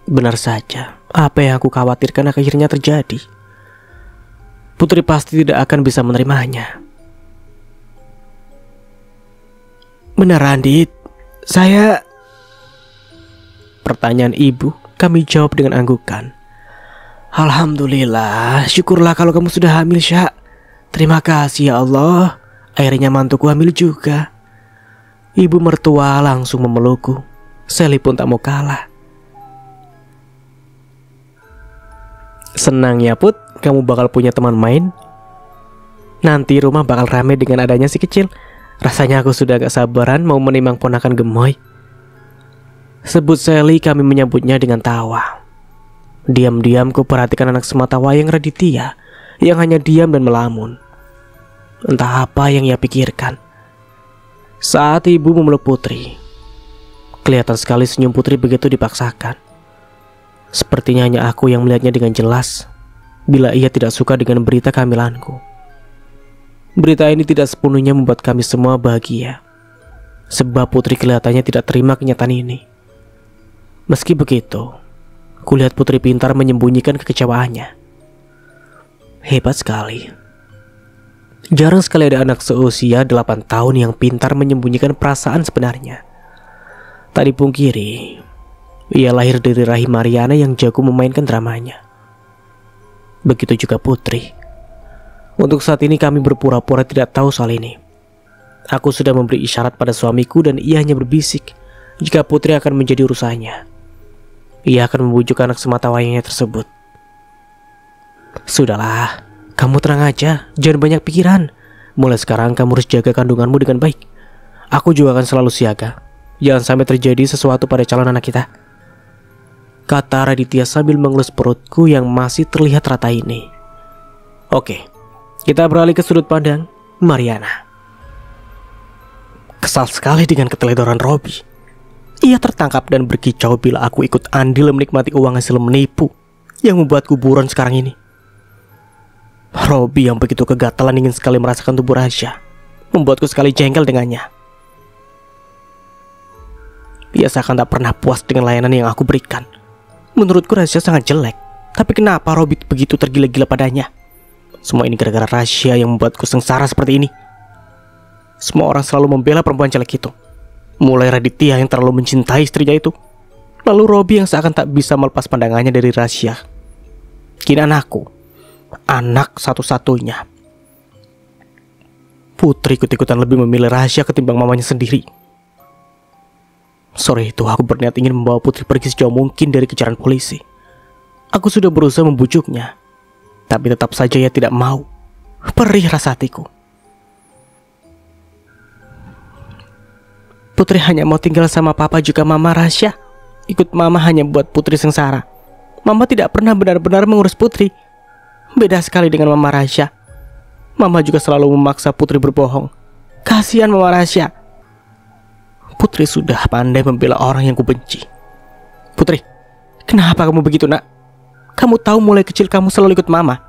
Benar saja, apa yang aku khawatirkan akhirnya terjadi. Putri pasti tidak akan bisa menerimanya. Beneran, Dit? Saya... Pertanyaan ibu kami jawab dengan anggukan. Alhamdulillah, syukurlah kalau kamu sudah hamil, Syak. Terima kasih ya Allah, akhirnya mantuku hamil juga. Ibu mertua langsung memelukku. Sally pun tak mau kalah. Senang ya Put, kamu bakal punya teman main. Nanti rumah bakal rame dengan adanya si kecil. Rasanya aku sudah gak sabaran mau menimang ponakan gemoy. Sebut Sally, kami menyambutnya dengan tawa. Diam-diam ku perhatikan anak semata wayang Raditya yang hanya diam dan melamun. Entah apa yang ia pikirkan. Saat ibu memeluk Putri, kelihatan sekali senyum Putri begitu dipaksakan. Sepertinya hanya aku yang melihatnya dengan jelas bila ia tidak suka dengan berita kehamilanku. Berita ini tidak sepenuhnya membuat kami semua bahagia, sebab Putri kelihatannya tidak terima kenyataan ini. Meski begitu, kulihat Putri pintar menyembunyikan kekecewaannya. Hebat sekali. Jarang sekali ada anak seusia 8 tahun yang pintar menyembunyikan perasaan sebenarnya. Tak dipungkiri, ia lahir dari rahim Mariana yang jago memainkan dramanya. Begitu juga Putri. Untuk saat ini kami berpura-pura tidak tahu soal ini. Aku sudah memberi isyarat pada suamiku dan ia hanya berbisik jika Putri akan menjadi urusannya. Ia akan membujuk anak semata wayangnya tersebut. Sudahlah, kamu tenang aja, jangan banyak pikiran. Mulai sekarang kamu harus jaga kandunganmu dengan baik. Aku juga akan selalu siaga. Jangan sampai terjadi sesuatu pada calon anak kita, kata Raditya sambil mengelus perutku yang masih terlihat rata ini. Oke, kita beralih ke sudut pandang Mariana. Kesal sekali dengan keteledoran Robby. Ia tertangkap dan berkicau bila aku ikut andil menikmati uang hasil menipu yang membuatku buron sekarang ini. Robby yang begitu kegatalan ingin sekali merasakan tubuh Rasya membuatku sekali jengkel dengannya. Ia seakan tak pernah puas dengan layanan yang aku berikan. Menurutku Rasya sangat jelek, tapi kenapa Robby begitu tergila-gila padanya? Semua ini gara-gara Rasya yang membuatku sengsara seperti ini. Semua orang selalu membela perempuan jelek itu, mulai Raditya yang terlalu mencintai istrinya itu, lalu Robby yang seakan tak bisa melepas pandangannya dari Rasya. Kini anakku, anak satu-satunya. Putri ikut-ikutan lebih memilih Rasya ketimbang mamanya sendiri. Sore itu aku berniat ingin membawa Putri pergi sejauh mungkin dari kejaran polisi. Aku sudah berusaha membujuknya, tapi tetap saja ia tidak mau. Perih rasa hatiku. Putri hanya mau tinggal sama papa juga mama Rasya. Ikut mama hanya buat Putri sengsara. Mama tidak pernah benar-benar mengurus Putri. Beda sekali dengan mama Rasya. Mama juga selalu memaksa Putri berbohong. Kasihan mama Rasya. Putri sudah pandai membela orang yang kubenci. Putri, kenapa kamu begitu nak? Kamu tahu mulai kecil kamu selalu ikut mama.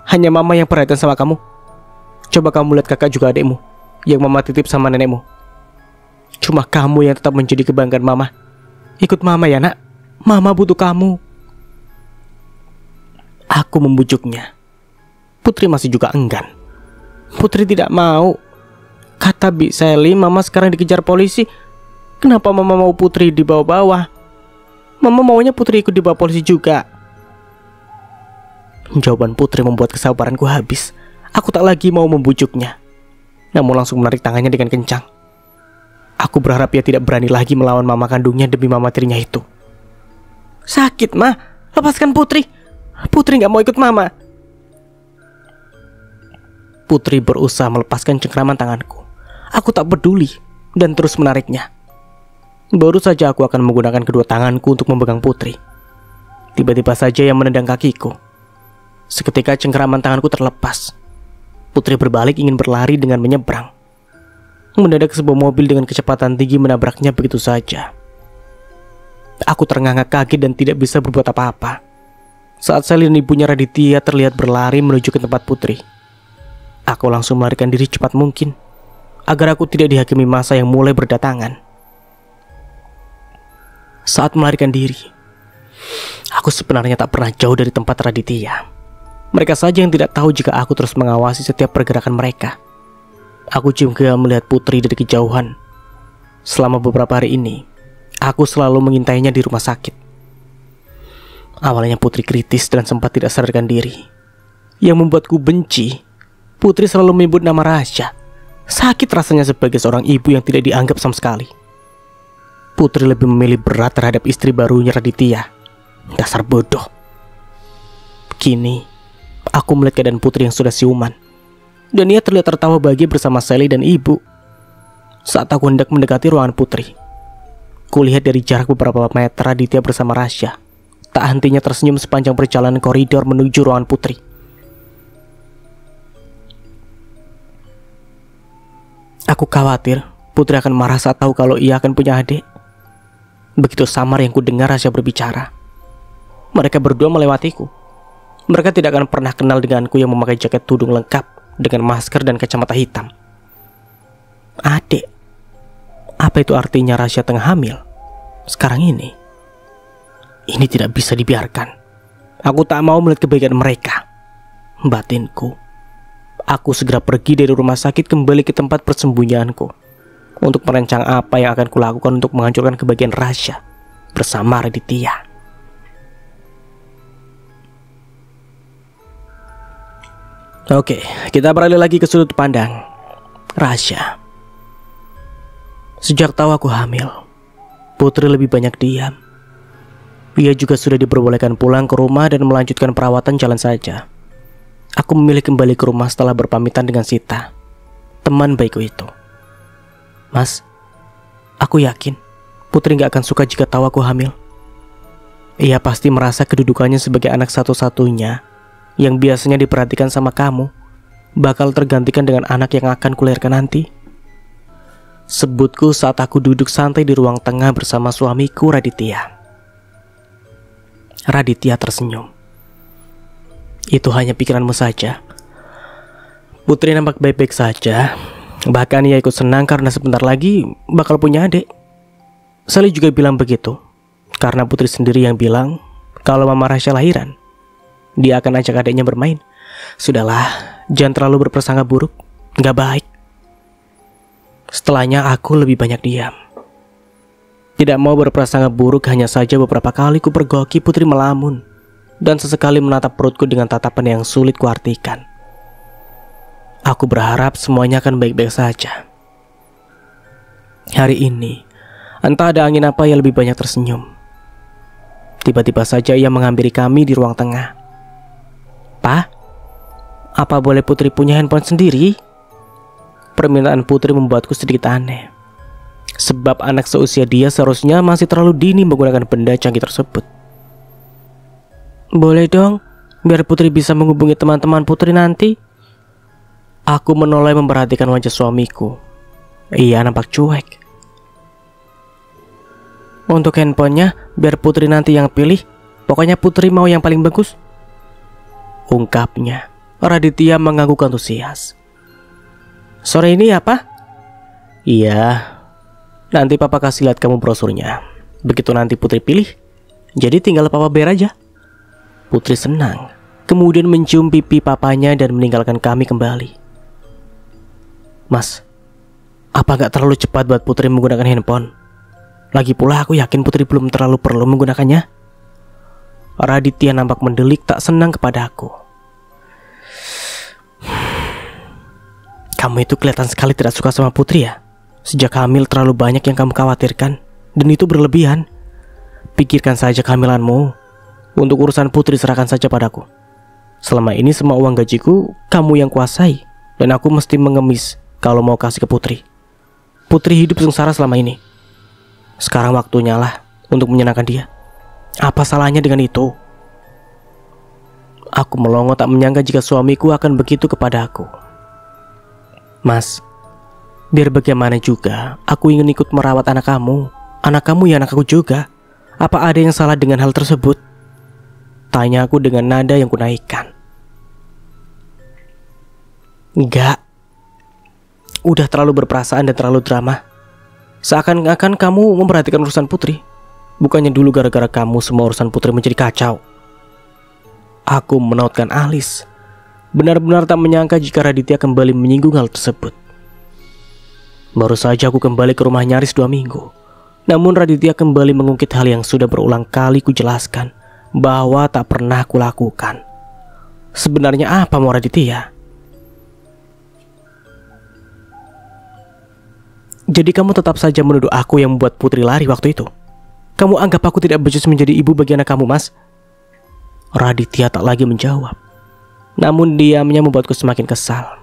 Hanya mama yang perhatian sama kamu. Coba kamu lihat kakak juga adikmu yang mama titip sama nenekmu. Cuma kamu yang tetap menjadi kebanggaan mama. Ikut mama ya nak. Mama butuh kamu. Aku membujuknya. Putri masih juga enggan. Putri tidak mau. Kata Bi Sally, mama sekarang dikejar polisi. Kenapa mama mau Putri dibawa-bawa? Mama maunya Putri ikut dibawa polisi juga. Jawaban Putri membuat kesabaranku habis. Aku tak lagi mau membujuknya, namun langsung menarik tangannya dengan kencang. Aku berharap ia tidak berani lagi melawan mama kandungnya demi mama tirinya itu. Sakit mah, lepaskan Putri. Putri gak mau ikut mama. Putri berusaha melepaskan cengkraman tanganku. Aku tak peduli dan terus menariknya. Baru saja aku akan menggunakan kedua tanganku untuk memegang Putri, tiba-tiba saja ia menendang kakiku. Seketika cengkraman tanganku terlepas. Putri berbalik ingin berlari dengan menyeberang. Mendadak sebuah mobil dengan kecepatan tinggi menabraknya begitu saja. Aku ternganga kaget dan tidak bisa berbuat apa-apa. Saat Sally dan ibunya Raditya terlihat berlari menuju ke tempat Putri, aku langsung melarikan diri cepat mungkin agar aku tidak dihakimi massa yang mulai berdatangan. Saat melarikan diri, aku sebenarnya tak pernah jauh dari tempat Raditya. Mereka saja yang tidak tahu jika aku terus mengawasi setiap pergerakan mereka. Aku juga melihat Putri dari kejauhan. Selama beberapa hari ini, aku selalu mengintainya di rumah sakit. Awalnya Putri kritis dan sempat tidak sadarkan diri. Yang membuatku benci, Putri selalu menyebut nama Rasya. Sakit rasanya sebagai seorang ibu yang tidak dianggap sama sekali. Putri lebih memilih berat terhadap istri barunya Raditya. Dasar bodoh. Kini, aku melihat keadaan Putri yang sudah siuman, dan ia terlihat tertawa bahagia bersama Sally dan ibu. Saat aku hendak mendekati ruangan Putri, kulihat dari jarak beberapa meter Raditya bersama Rasya tak hentinya tersenyum sepanjang perjalanan koridor menuju ruangan Putri. Aku khawatir Putri akan marah saat tahu kalau ia akan punya adik. Begitu samar yang ku dengar Rasya berbicara. Mereka berdua melewatiku. Mereka tidak akan pernah kenal denganku yang memakai jaket tudung lengkap dengan masker dan kacamata hitam. Adik? Apa itu artinya Rasya tengah hamil sekarang ini? Ini tidak bisa dibiarkan. Aku tak mau melihat kebaikan mereka. Batinku. Aku segera pergi dari rumah sakit kembali ke tempat persembunyianku untuk merancang apa yang akan kulakukan untuk menghancurkan kebahagiaan Rasya bersama Raditya. Oke, kita beralih lagi ke sudut pandang Rasya. Sejak tahu aku hamil, Putri lebih banyak diam. Ia juga sudah diperbolehkan pulang ke rumah dan melanjutkan perawatan jalan saja. Aku memilih kembali ke rumah setelah berpamitan dengan Sita, teman baikku itu. Mas, aku yakin Putri gak akan suka jika tahu aku hamil. Ia pasti merasa kedudukannya sebagai anak satu-satunya yang biasanya diperhatikan sama kamu bakal tergantikan dengan anak yang akan kulahirkan nanti. Sebutku saat aku duduk santai di ruang tengah bersama suamiku Raditya. Raditya tersenyum. Itu hanya pikiranmu saja. Putri nampak baik-baik saja. Bahkan ia ikut senang karena sebentar lagi bakal punya adik. Sally juga bilang begitu, karena Putri sendiri yang bilang kalau Mama Rasya lahiran, dia akan ajak adiknya bermain. Sudahlah, jangan terlalu berprasangka buruk, gak baik. Setelahnya aku lebih banyak diam. Tidak mau berprasangka buruk, hanya saja beberapa kali ku pergoki Putri melamun, dan sesekali menatap perutku dengan tatapan yang sulit kuartikan. Aku berharap semuanya akan baik-baik saja. Hari ini, entah ada angin apa yang lebih banyak tersenyum. Tiba-tiba saja ia menghampiri kami di ruang tengah. "Pak, apa boleh Putri punya handphone sendiri?" Permintaan Putri membuatku sedikit aneh. Sebab anak seusia dia seharusnya masih terlalu dini menggunakan benda canggih tersebut. "Boleh dong, biar Putri bisa menghubungi teman-teman Putri nanti." Aku menoleh memperhatikan wajah suamiku. Ia nampak cuek. "Untuk handphonenya, biar Putri nanti yang pilih. Pokoknya Putri mau yang paling bagus," ungkapnya. Raditya mengangguk antusias. "Sore ini ya, Pak?" "Iya. Nanti Papa kasih lihat kamu brosurnya. Begitu nanti Putri pilih, jadi tinggal Papa bayar aja." Putri senang, kemudian mencium pipi papanya dan meninggalkan kami kembali. "Mas, apa gak terlalu cepat buat Putri menggunakan handphone? Lagi pula aku yakin Putri belum terlalu perlu menggunakannya." Raditya nampak mendelik tak senang kepada aku. "Kamu itu kelihatan sekali tidak suka sama Putri ya? Sejak hamil terlalu banyak yang kamu khawatirkan, dan itu berlebihan. Pikirkan saja kehamilanmu. Untuk urusan Putri serahkan saja padaku. Selama ini semua uang gajiku kamu yang kuasai, dan aku mesti mengemis kalau mau kasih ke Putri. Putri hidup sengsara selama ini. Sekarang waktunya lah untuk menyenangkan dia. Apa salahnya dengan itu?" Aku melongo tak menyangka jika suamiku akan begitu kepada aku. "Mas, biar bagaimana juga, aku ingin ikut merawat anak kamu. Anak kamu ya anak aku juga. Apa ada yang salah dengan hal tersebut?" tanya aku dengan nada yang kunaikkan. "Enggak. Udah terlalu berperasaan dan terlalu drama. Seakan-akan kamu memperhatikan urusan Putri. Bukannya dulu gara-gara kamu semua urusan Putri menjadi kacau." Aku menautkan alis. Benar-benar tak menyangka jika Raditya kembali menyinggung hal tersebut. Baru saja aku kembali ke rumah nyaris 2 minggu. Namun Raditya kembali mengungkit hal yang sudah berulang kali kujelaskan bahwa tak pernah kulakukan. Sebenarnya apa mau Raditya? "Jadi kamu tetap saja menuduh aku yang membuat Putri lari waktu itu? Kamu anggap aku tidak becus menjadi ibu bagi anak kamu, Mas?" Raditya tak lagi menjawab. Namun diamnya membuatku semakin kesal.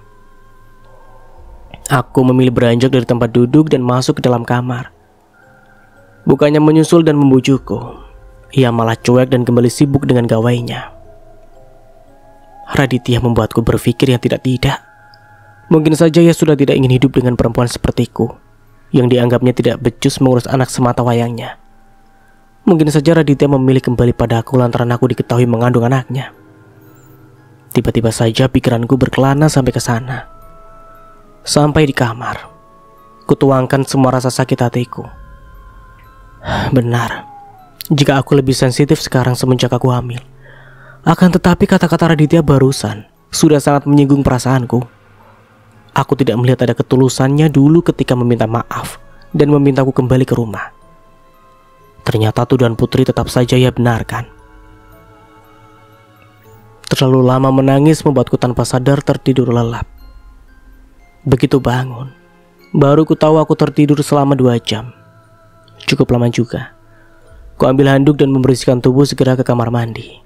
Aku memilih beranjak dari tempat duduk dan masuk ke dalam kamar. Bukannya menyusul dan membujukku, ia malah cuek dan kembali sibuk dengan gawainya. Raditya membuatku berpikir yang tidak-tidak. Mungkin saja ia sudah tidak ingin hidup dengan perempuan sepertiku, yang dianggapnya tidak becus mengurus anak semata wayangnya. Mungkin saja Raditya memilih kembali pada aku lantaran aku diketahui mengandung anaknya. Tiba-tiba saja pikiranku berkelana sampai ke sana. Sampai di kamar, kutuangkan semua rasa sakit hatiku. Benar, jika aku lebih sensitif sekarang semenjak aku hamil. Akan tetapi kata-kata Raditya barusan sudah sangat menyinggung perasaanku. Aku tidak melihat ada ketulusannya dulu ketika meminta maaf dan memintaku kembali ke rumah. Ternyata tuduhan Putri tetap saja ia benarkan. Terlalu lama menangis membuatku tanpa sadar tertidur lelap. Begitu bangun, baru ku tahu aku tertidur selama 2 jam. Cukup lama juga. Ku ambil handuk dan membersihkan tubuh segera ke kamar mandi.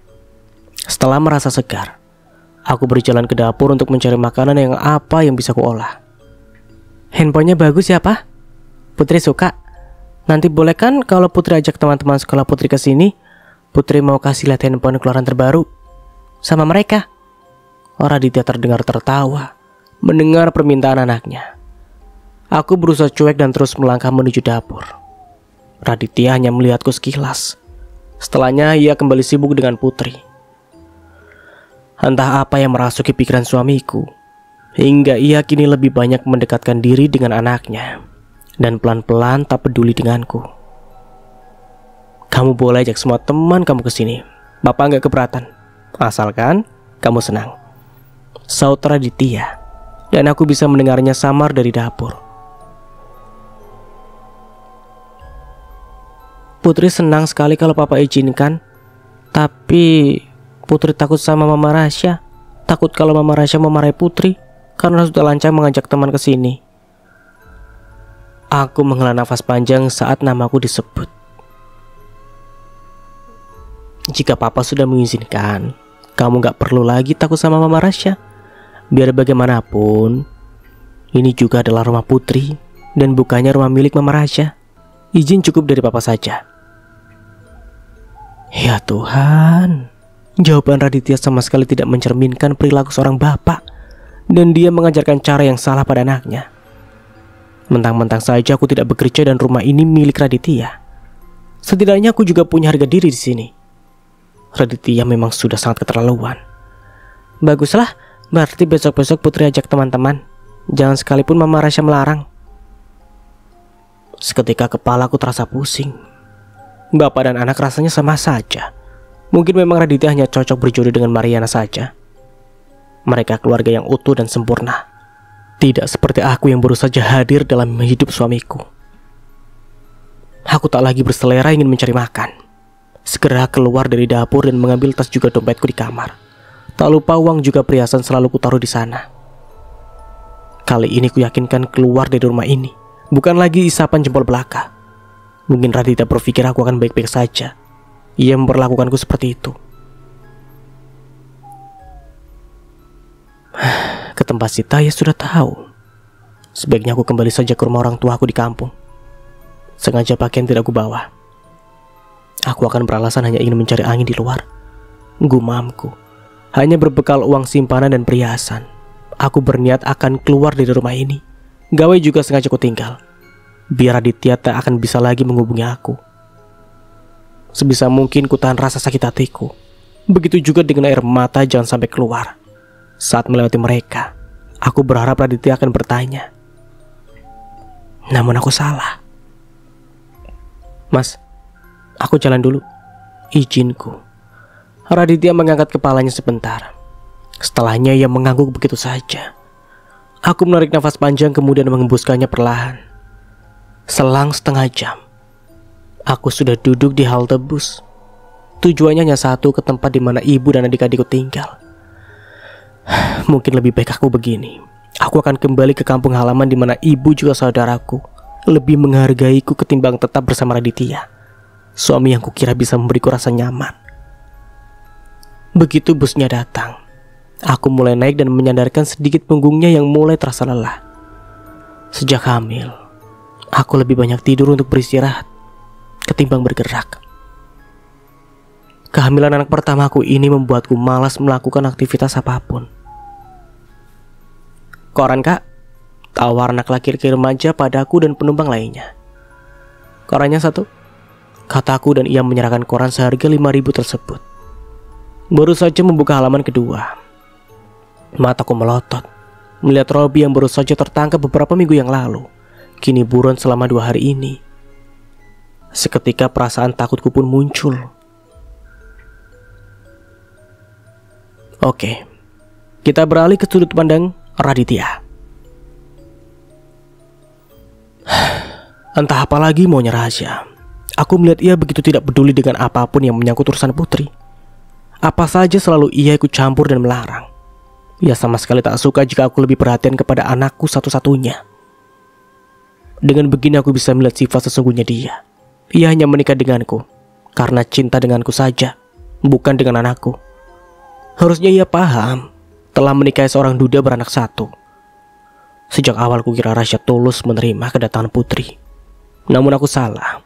Setelah merasa segar, aku berjalan ke dapur untuk mencari makanan yang bisa kuolah. "Handphonenya bagus ya, Pak? Putri suka. Nanti boleh kan kalau Putri ajak teman-teman sekolah Putri ke sini? Putri mau kasih lihat handphone keluaran terbaru sama mereka." Raditya terdengar tertawa mendengar permintaan anaknya. Aku berusaha cuek dan terus melangkah menuju dapur. Raditya hanya melihatku sekilas. Setelahnya ia kembali sibuk dengan Putri. Entah apa yang merasuki pikiran suamiku. hingga ia kini lebih banyak mendekatkan diri dengan anaknya dan pelan-pelan tak peduli denganku. Kamu boleh ajak semua teman kamu ke sini. Bapak nggak keberatan, asalkan kamu senang, saut Raditya, dan aku bisa mendengarnya samar dari dapur. Putri senang sekali kalau Papa izinkan, tapi Putri takut sama Mama Rasya. Takut kalau Mama Rasya memarahi Putri karena sudah lancang mengajak teman ke sini. Aku menghela nafas panjang saat namaku disebut. Jika Papa sudah mengizinkan, kamu gak perlu lagi takut sama Mama Rasya. Biar bagaimanapun, ini juga adalah rumah Putri dan bukannya rumah milik Mama Rasya. Izin cukup dari Papa saja. Ya Tuhan, jawaban Raditya sama sekali tidak mencerminkan perilaku seorang bapak, dan dia mengajarkan cara yang salah pada anaknya. Mentang-mentang saja aku tidak bekerja dan rumah ini milik Raditya, setidaknya aku juga punya harga diri di sini. Raditya memang sudah sangat keterlaluan. Baguslah, berarti besok-besok Putri ajak teman-teman. Jangan sekalipun Mama Rasya melarang. Seketika kepalaku terasa pusing. Bapak dan anak rasanya sama saja. Mungkin memang Raditya hanya cocok berjodoh dengan Mariana saja. Mereka keluarga yang utuh dan sempurna. Tidak seperti aku yang baru saja hadir dalam hidup suamiku. Aku tak lagi berselera ingin mencari makan. Segera keluar dari dapur dan mengambil tas juga dompetku di kamar. Tak lupa uang juga perhiasan selalu kutaruh di sana. Kali ini kuyakinkan keluar dari rumah ini bukan lagi isapan jempol belaka. Mungkin Raditya berpikir aku akan baik-baik saja. Ia memperlakukanku seperti itu. Ke tempat Sita ya sudah tahu. Sebaiknya aku kembali saja ke rumah orang tuaku di kampung. Sengaja pakaian tidak aku bawa. Aku akan beralasan hanya ingin mencari angin di luar. Gumamku. Hanya berbekal uang simpanan dan perhiasan, aku berniat akan keluar dari rumah ini. Gawe juga sengaja ku tinggal, biar Raditya tak akan bisa lagi menghubungi aku. Sebisa mungkin ku tahan rasa sakit hatiku. Begitu juga dengan air mata jangan sampai keluar. Saat melewati mereka, aku berharap Raditya akan bertanya. Namun aku salah. Mas, aku jalan dulu. Izinku. Raditya mengangkat kepalanya sebentar. Setelahnya ia mengangguk begitu saja. Aku menarik nafas panjang kemudian mengembuskannya perlahan. Selang setengah jam, aku sudah duduk di halte bus. Tujuannya hanya satu, ke tempat di mana ibu dan adik-adikku tinggal. Mungkin lebih baik aku begini. Aku akan kembali ke kampung halaman di mana ibu juga saudaraku lebih menghargaiku ketimbang tetap bersama Raditya, suami yang kukira bisa memberiku rasa nyaman. Begitu busnya datang, aku mulai naik dan menyandarkan sedikit punggungnya yang mulai terasa lelah. Sejak hamil, aku lebih banyak tidur untuk beristirahat ketimbang bergerak. Kehamilan anak pertamaku ini membuatku malas melakukan aktivitas apapun. Koran kak, tawar anak laki-laki remaja padaku dan penumpang lainnya. Korannya satu, kataku, dan ia menyerahkan koran seharga 5.000 tersebut. Baru saja membuka halaman kedua, mataku melotot melihat Robi yang baru saja tertangkap beberapa minggu yang lalu, kini buron selama 2 hari ini. Seketika perasaan takutku pun muncul. Oke, kita beralih ke sudut pandang Raditya. Entah apa lagi maunya rahasia. Aku melihat ia begitu tidak peduli dengan apapun yang menyangkut urusan Putri. Apa saja selalu ia ikut campur dan melarang. Ia sama sekali tak suka jika aku lebih perhatian kepada anakku satu-satunya. Dengan begini aku bisa melihat sifat sesungguhnya dia. Ia hanya menikah denganku karena cinta denganku saja, bukan dengan anakku. Harusnya ia paham telah menikahi seorang duda beranak satu. Sejak awal kukira Rasya tulus menerima kedatangan Putri. Namun aku salah.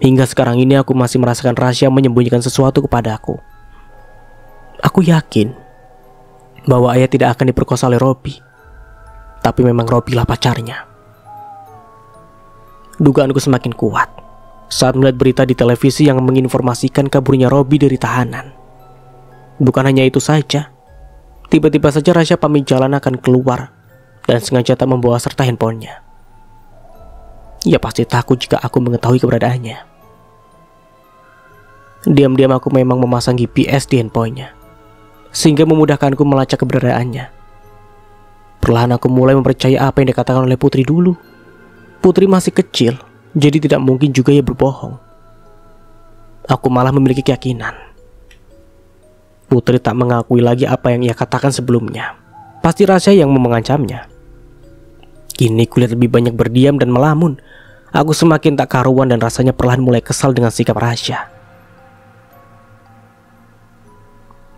Hingga sekarang ini aku masih merasakan Rasya menyembunyikan sesuatu kepadaku. Aku yakin bahwa ayah tidak akan diperkosa oleh Robi. Tapi memang Robi lah pacarnya. Dugaanku semakin kuat saat melihat berita di televisi yang menginformasikan kaburnya Robi dari tahanan. Bukan hanya itu saja, Tiba-tiba saja Rasya pamit jalan akan keluar dan sengaja tak membawa serta handphonenya. Ia pasti takut jika aku mengetahui keberadaannya. Diam-diam aku memang memasang GPS di handphonenya, sehingga memudahkanku melacak keberadaannya. Perlahan aku mulai mempercayai apa yang dikatakan oleh Putri dulu. Putri masih kecil, jadi tidak mungkin juga ia berbohong. Aku malah memiliki keyakinan Putri tak mengakui lagi apa yang ia katakan sebelumnya. Pasti Rasya yang mengancamnya. Kini kulihat lebih banyak berdiam dan melamun. Aku semakin tak karuan dan rasanya perlahan mulai kesal dengan sikap Rasya.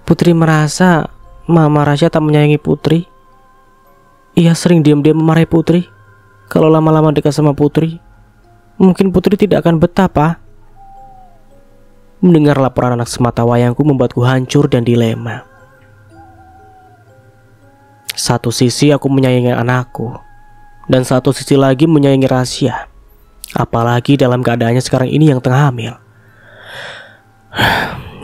Putri merasa Mama Rasya tak menyayangi Putri. Ia sering diam-diam memarahi Putri. Kalau lama-lama dekat sama Putri, mungkin Putri tidak akan betah, Pak. Mendengar laporan anak semata wayangku membuatku hancur dan dilema. Satu sisi aku menyayangi anakku, dan satu sisi lagi menyayangi Rasya. Apalagi dalam keadaannya sekarang ini yang tengah hamil.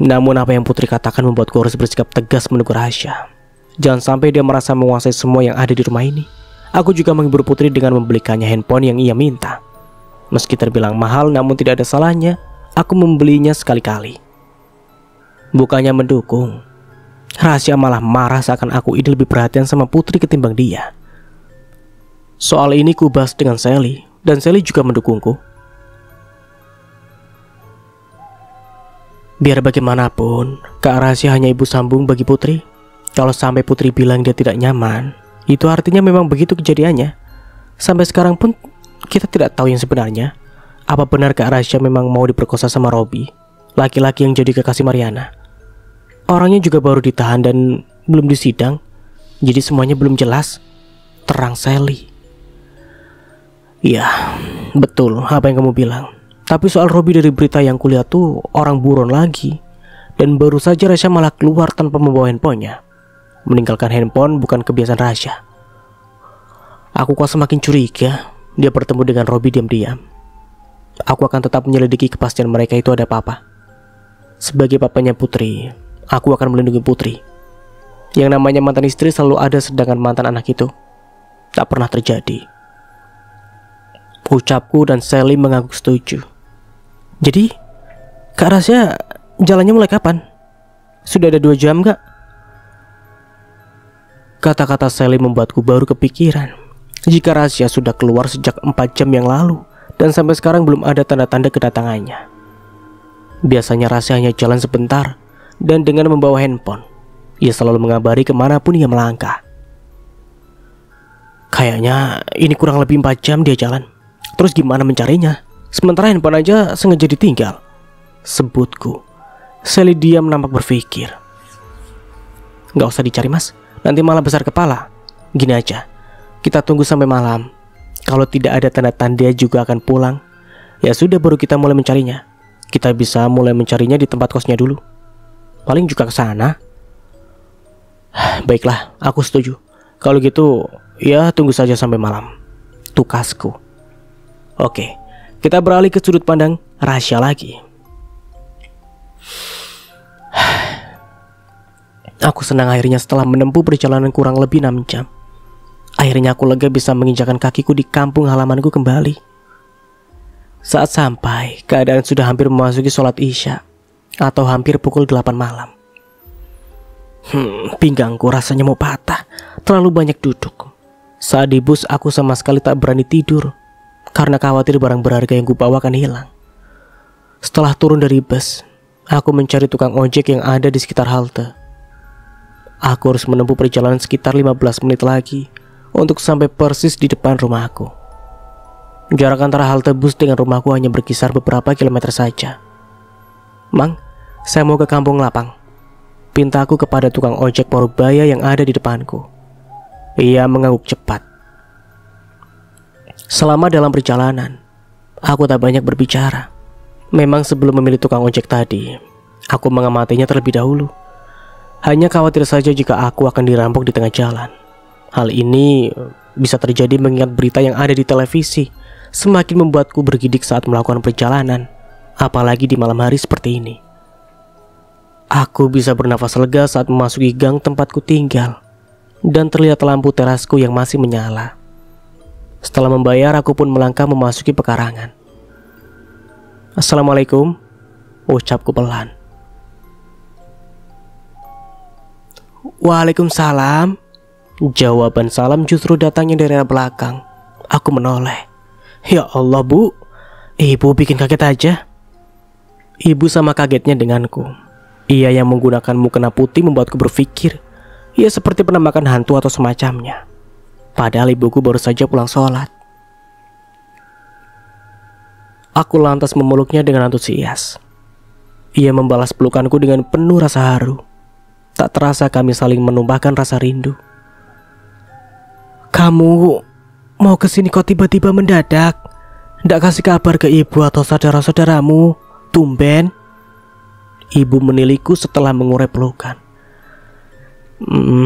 Namun apa yang Putri katakan membuatku harus bersikap tegas menegur Rasya. Jangan sampai dia merasa menguasai semua yang ada di rumah ini. Aku juga menghibur Putri dengan membelikannya handphone yang ia minta. Meski terbilang mahal, namun tidak ada salahnya aku membelinya sekali-kali. Bukannya mendukung, Rasya malah marah seakan aku ini lebih perhatian sama Putri ketimbang dia. Soal ini ku bahas dengan Sally, dan Sally juga mendukungku. Biar bagaimanapun, Kak Rasya hanya ibu sambung bagi Putri. Kalau sampai Putri bilang dia tidak nyaman, itu artinya memang begitu kejadiannya. Sampai sekarang pun kita tidak tahu yang sebenarnya. Apa benar Kak Rasya memang mau diperkosa sama Robi, laki-laki yang jadi kekasih Mariana? Orangnya juga baru ditahan dan belum disidang, jadi semuanya belum jelas. Terang Sally. Ya, betul apa yang kamu bilang. Tapi soal Robi dari berita yang kulihat tuh orang buron lagi. Dan baru saja Rasya malah keluar tanpa membawa handphonenya. Meninggalkan handphone bukan kebiasaan Rasya. Aku kok semakin curiga dia bertemu dengan Robi diam-diam. Aku akan tetap menyelidiki kepastian mereka itu ada apa-apa. Sebagai papanya Putri, aku akan melindungi Putri. Yang namanya mantan istri selalu ada, sedangkan mantan anak itu tak pernah terjadi. Ucapku dan Sally mengangguk setuju. Jadi, Kak Rasya jalannya mulai kapan? Sudah ada 2 jam gak? Kata-kata Sally membuatku baru kepikiran. Jika Rasya sudah keluar sejak 4 jam yang lalu, dan sampai sekarang belum ada tanda-tanda kedatangannya. Biasanya Rasya hanya jalan sebentar, dan dengan membawa handphone, ia selalu mengabari kemanapun ia melangkah. Kayaknya ini kurang lebih 4 jam dia jalan. Terus gimana mencarinya? Sementara handphone aja sengaja ditinggal, sebutku. Sally diam nampak berpikir. Gak usah dicari mas, nanti malah besar kepala. Gini aja, kita tunggu sampai malam. Kalau tidak ada tanda-tanda dia juga akan pulang, ya sudah baru kita mulai mencarinya. Kita bisa mulai mencarinya di tempat kosnya dulu. Paling juga ke sana. Baiklah, aku setuju. Kalau gitu, ya tunggu saja sampai malam. Tukasku. Oke, kita beralih ke sudut pandang Rasya lagi. Aku senang akhirnya setelah menempuh perjalanan kurang lebih 6 jam. Akhirnya aku lega bisa menginjakan kakiku di kampung halamanku kembali. Saat sampai, keadaan sudah hampir memasuki sholat Isya, atau hampir pukul 8 malam. Pinggangku rasanya mau patah, terlalu banyak duduk. Saat di bus aku sama sekali tak berani tidur, karena khawatir barang berharga yang kubawa akan hilang. Setelah turun dari bus, aku mencari tukang ojek yang ada di sekitar halte. Aku harus menempuh perjalanan sekitar 15 menit lagi untuk sampai persis di depan rumahku. Jarak antara halte bus dengan rumahku hanya berkisar beberapa kilometer saja. Mang, saya mau ke Kampung Lapang. Pintaku kepada tukang ojek Parubaya yang ada di depanku. Ia mengangguk cepat. Selama dalam perjalanan, aku tak banyak berbicara. Memang sebelum memilih tukang ojek tadi, aku mengamatinya terlebih dahulu. Hanya khawatir saja jika aku akan dirampok di tengah jalan. Hal ini bisa terjadi mengingat berita yang ada di televisi semakin membuatku bergidik saat melakukan perjalanan, apalagi di malam hari seperti ini. Aku bisa bernafas lega saat memasuki gang tempatku tinggal, dan terlihat lampu terasku yang masih menyala. Setelah membayar, aku pun melangkah memasuki pekarangan. Assalamualaikum, ucapku pelan. Waalaikumsalam. Jawaban salam justru datangnya dari arah belakang. Aku menoleh. Ya Allah, Bu, Ibu bikin kaget aja. Ibu sama kagetnya denganku. Ia yang menggunakan mukena putih membuatku berpikir ia seperti penampakan hantu atau semacamnya. Padahal ibuku baru saja pulang sholat. Aku lantas memeluknya dengan antusias. Ia membalas pelukanku dengan penuh rasa haru. Tak terasa kami saling menumpahkan rasa rindu. Kamu mau kesini kok tiba-tiba mendadak? Nggak kasih kabar ke ibu atau saudara-saudaramu? Tumben. Ibu menilaiku setelah mengurai pelukan.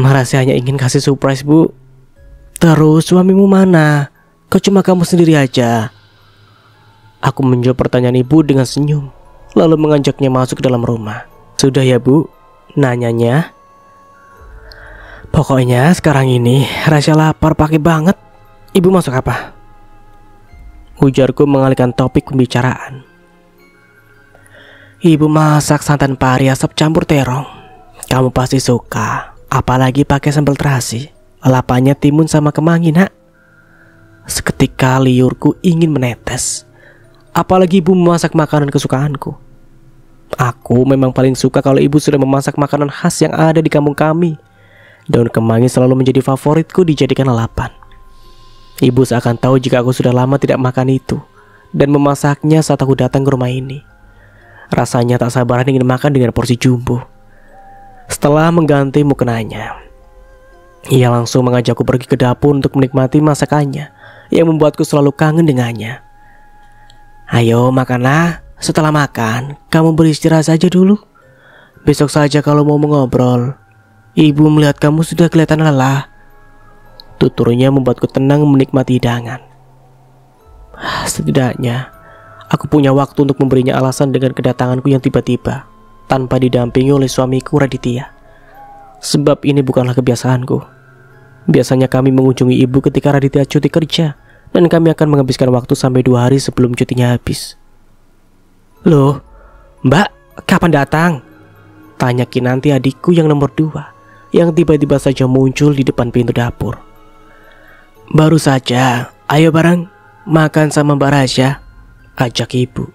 Rahasianya ingin kasih surprise, Bu. Terus suamimu mana? Kok cuma kamu sendiri aja? Aku menjawab pertanyaan ibu dengan senyum, lalu mengajaknya masuk ke dalam rumah. Sudah ya, Bu? Nanyanya. Pokoknya sekarang ini Rasya lapar pakai banget. Ibu masak apa? Ujarku mengalihkan topik pembicaraan. Ibu masak santan pari asap campur terong. Kamu pasti suka, apalagi pakai sambal terasi. Lalapannya timun sama kemangi, Nak. Seketika liurku ingin menetes. Apalagi ibu memasak makanan kesukaanku. Aku memang paling suka kalau ibu sudah memasak makanan khas yang ada di kampung kami. Daun kemangi selalu menjadi favoritku dijadikan lalapan. Ibu seakan tahu jika aku sudah lama tidak makan itu, dan memasaknya saat aku datang ke rumah ini. Rasanya tak sabaran ingin makan dengan porsi jumbo. Setelah mengganti mukenanya, ia langsung mengajakku pergi ke dapur untuk menikmati masakannya yang membuatku selalu kangen dengannya. Ayo makanlah, setelah makan kamu beristirahat saja dulu. Besok saja kalau mau mengobrol. Ibu melihat kamu sudah kelihatan lelah. Tuturnya membuatku tenang menikmati hidangan. Setidaknya aku punya waktu untuk memberinya alasan dengan kedatanganku yang tiba-tiba, tanpa didampingi oleh suamiku Raditya. Sebab ini bukanlah kebiasaanku. Biasanya kami mengunjungi ibu ketika Raditya cuti kerja, dan kami akan menghabiskan waktu sampai 2 hari sebelum cutinya habis. Loh, Mbak, kapan datang? Tanya Kinanti adikku yang nomor 2, yang tiba-tiba saja muncul di depan pintu dapur. Baru saja, ayo bareng makan sama Mbak Rasya, ajak ibu.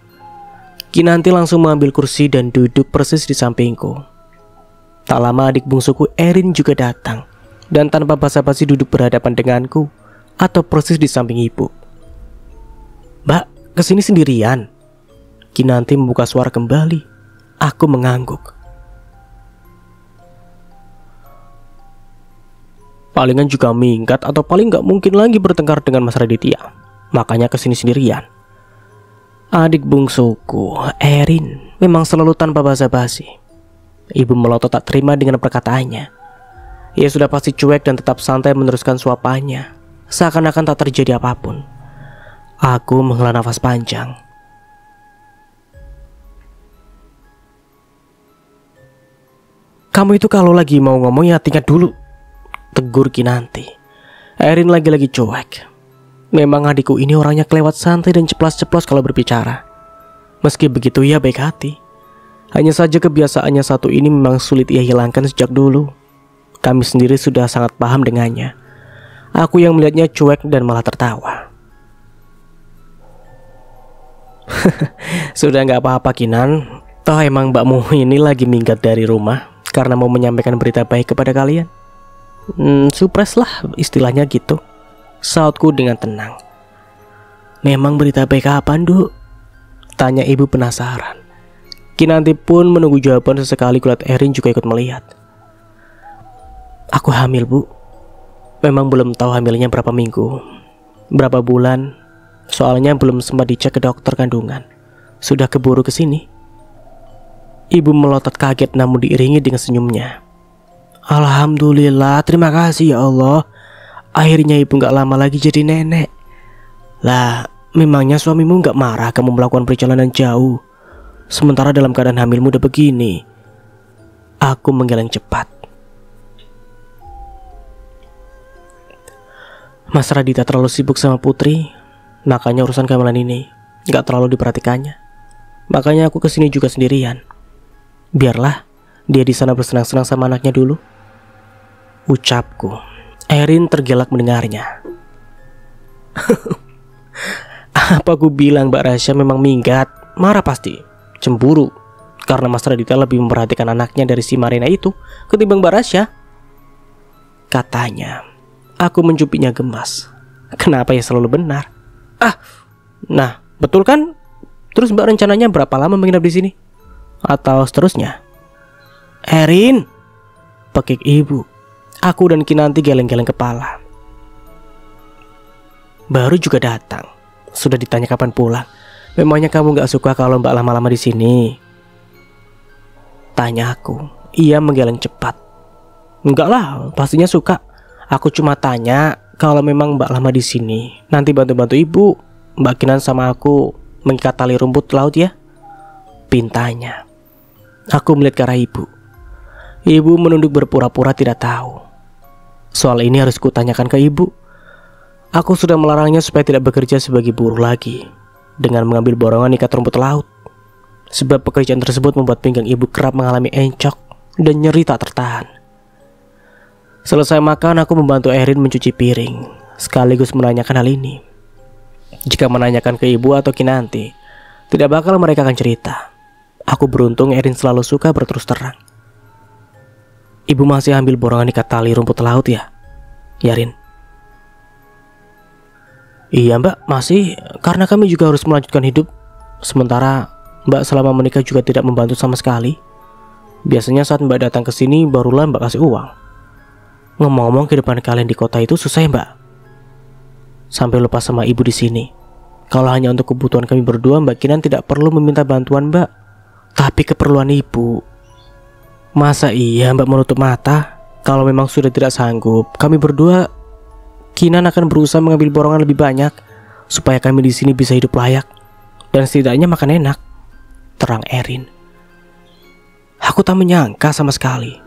Kinanti langsung mengambil kursi dan duduk persis di sampingku. Tak lama adik bungsuku Erin juga datang, dan tanpa basa-basi duduk berhadapan denganku atau persis di samping ibu. Mbak, kesini sendirian? Kinanti membuka suara kembali. Aku mengangguk. Palingan juga minggat atau paling gak mungkin lagi bertengkar dengan Mas Raditya. Makanya kesini sendirian. Adik bungsuku, Erin, memang selalu tanpa basa-basi. Ibu melotot tak terima dengan perkataannya. Ia sudah pasti cuek dan tetap santai meneruskan suapannya, seakan-akan tak terjadi apapun. Aku menghela nafas panjang. Kamu itu kalau lagi mau ngomong ya tingkat dulu, tegur Kinanti. Erin lagi-lagi cuek. Memang adikku ini orangnya kelewat santai dan ceplas-ceplos kalau berbicara. Meski begitu ia baik hati. Hanya saja kebiasaannya satu ini memang sulit ia hilangkan sejak dulu. Kami sendiri sudah sangat paham dengannya. Aku yang melihatnya cuek dan malah tertawa. Sudah gak apa-apa Kinan. Toh emang mbakmu ini lagi minggat dari rumah karena mau menyampaikan berita baik kepada kalian. Surprise lah istilahnya gitu, sautku dengan tenang. Memang berita baik kapan, Duk? Tanya ibu penasaran. Kinanti pun menunggu jawaban, sesekali kulihat Erin juga ikut melihat. Aku hamil, Bu. Memang belum tahu hamilnya berapa minggu, berapa bulan. Soalnya belum sempat dicek ke dokter kandungan. Sudah keburu ke sini. Ibu melotot kaget namun diiringi dengan senyumnya. Alhamdulillah, terima kasih ya Allah. Akhirnya ibu gak lama lagi jadi nenek. Lah, memangnya suamimu gak marah kamu melakukan perjalanan jauh, sementara dalam keadaan hamilmu udah begini? Aku menggeleng cepat. Mas Raditya terlalu sibuk sama Putri, makanya urusan kehamilan ini gak terlalu diperhatikannya. Makanya aku kesini juga sendirian. Biarlah dia di sana bersenang-senang sama anaknya dulu, ucapku. Erin tergelak mendengarnya. Apa aku bilang Mbak Rasya memang minggat, marah pasti, cemburu karena Mas Raditya lebih memperhatikan anaknya dari si Marina itu ketimbang Mbak Rasya, katanya. Aku mencupinya gemas. Kenapa ya selalu benar? Nah, betul kan? Terus Mbak rencananya berapa lama menginap di sini? Atau seterusnya? Erin, pekik ibu. Aku dan Kinanti geleng-geleng kepala. Baru juga datang, sudah ditanya kapan pulang. Memangnya kamu gak suka kalau Mbak lama-lama di sini? Tanya aku. Ia menggeleng cepat. Enggak lah, pastinya suka. Aku cuma tanya kalau memang Mbak lama di sini, nanti bantu-bantu ibu, Mbak Kinan sama aku mengikat tali rumput laut ya, pintanya. Aku melihat ke arah ibu. Ibu menunduk berpura-pura tidak tahu. Soal ini harus kutanyakan ke ibu. Aku sudah melarangnya supaya tidak bekerja sebagai buruh lagi dengan mengambil borongan ikat rumput laut. Sebab pekerjaan tersebut membuat pinggang ibu kerap mengalami encok dan nyeri tak tertahan. Selesai makan, aku membantu Erin mencuci piring, sekaligus menanyakan hal ini. Jika menanyakan ke ibu atau Kinanti, tidak bakal mereka akan cerita. Aku beruntung Erin selalu suka berterus terang. Ibu masih ambil borongan ikat tali rumput laut ya, Yarin? Iya Mbak, masih, karena kami juga harus melanjutkan hidup. Sementara Mbak selama menikah juga tidak membantu sama sekali. Biasanya saat Mbak datang ke sini barulah Mbak kasih uang. Ngomong-ngomong, kehidupan kalian di kota itu susah ya Mbak? Sampai lupa sama ibu di sini. Kalau hanya untuk kebutuhan kami berdua, Mbak Kinan tidak perlu meminta bantuan Mbak. Tapi keperluan ibu. Masa iya Mbak menutup mata? Kalau memang sudah tidak sanggup, kami berdua, Kinan akan berusaha mengambil borongan lebih banyak supaya kami di sini bisa hidup layak dan setidaknya makan enak, terang Erin. Aku tak menyangka sama sekali.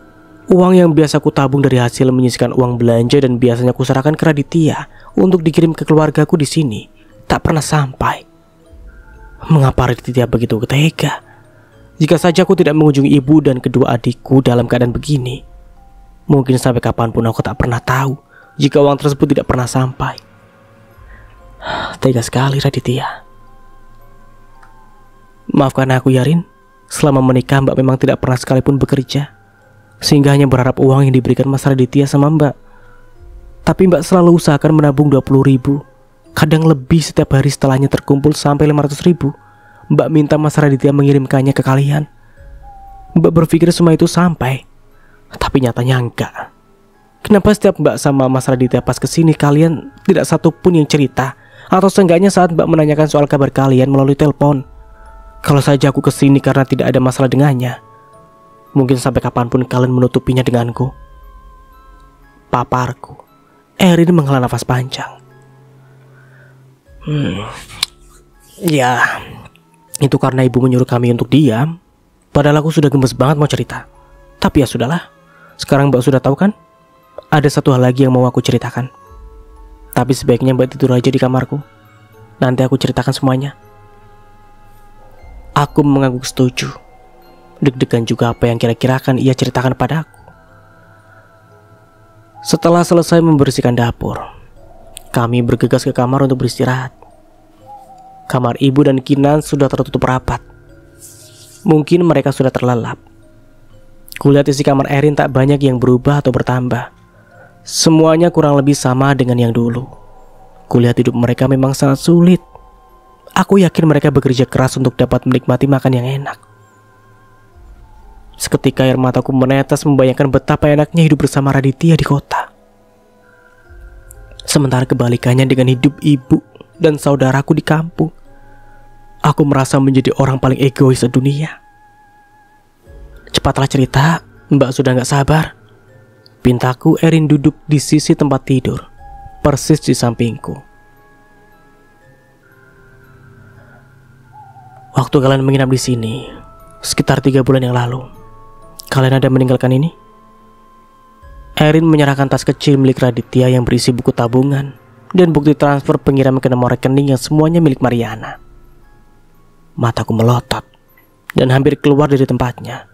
Uang yang biasa ku tabung dari hasil menyisihkan uang belanja dan biasanya ku serahkan ke Raditya untuk dikirim ke keluargaku di sini tak pernah sampai. Mengapa Raditya begitu tega? Jika saja aku tidak mengunjungi ibu dan kedua adikku dalam keadaan begini, mungkin sampai kapanpun aku tak pernah tahu jika uang tersebut tidak pernah sampai. Tega sekali Raditya. Maafkan aku Yarin, selama menikah Mbak memang tidak pernah sekalipun bekerja, sehingga hanya berharap uang yang diberikan Mas Raditya sama Mbak. Tapi Mbak selalu usahakan menabung 20.000, kadang lebih setiap hari. Setelahnya terkumpul sampai 500.000, Mbak minta Mas Raditya mengirimkannya ke kalian. Mbak berpikir semua itu sampai, tapi nyatanya enggak. Kenapa setiap Mbak sama Mas Raditya pas kesini kalian tidak satu pun yang cerita? Atau seenggaknya saat Mbak menanyakan soal kabar kalian melalui telepon. Kalau saja aku kesini karena tidak ada masalah dengannya, mungkin sampai kapanpun kalian menutupinya denganku. Paparku. Erin menghela nafas panjang. Ya, itu karena ibu menyuruh kami untuk diam. Padahal aku sudah gemes banget mau cerita. Tapi ya sudahlah. Sekarang Mbak sudah tahu kan? Ada satu hal lagi yang mau aku ceritakan. Tapi sebaiknya Mbak tidur aja di kamarku. Nanti aku ceritakan semuanya. Aku mengangguk setuju. Deg-degan juga apa yang kira-kira akan ia ceritakan padaku. Setelah selesai membersihkan dapur, kami bergegas ke kamar untuk beristirahat. Kamar ibu dan Kinan sudah tertutup rapat. Mungkin mereka sudah terlelap. Kulihat isi kamar Erin tak banyak yang berubah atau bertambah. Semuanya kurang lebih sama dengan yang dulu. Kulihat hidup mereka memang sangat sulit. Aku yakin mereka bekerja keras untuk dapat menikmati makan yang enak. Seketika air mataku menetes membayangkan betapa enaknya hidup bersama Raditya di kota. Sementara kebalikannya dengan hidup ibu dan saudaraku di kampung. Aku merasa menjadi orang paling egois sedunia. Cepatlah cerita, Mbak sudah gak sabar. Pintaku. Erin duduk di sisi tempat tidur, persis di sampingku. Waktu kalian menginap di sini, sekitar 3 bulan yang lalu, Kalian ada meninggalkan ini? Erin menyerahkan tas kecil milik Raditya yang berisi buku tabungan dan bukti transfer pengiriman ke nomor rekening yang semuanya milik Mariana. Mataku melotot dan hampir keluar dari tempatnya.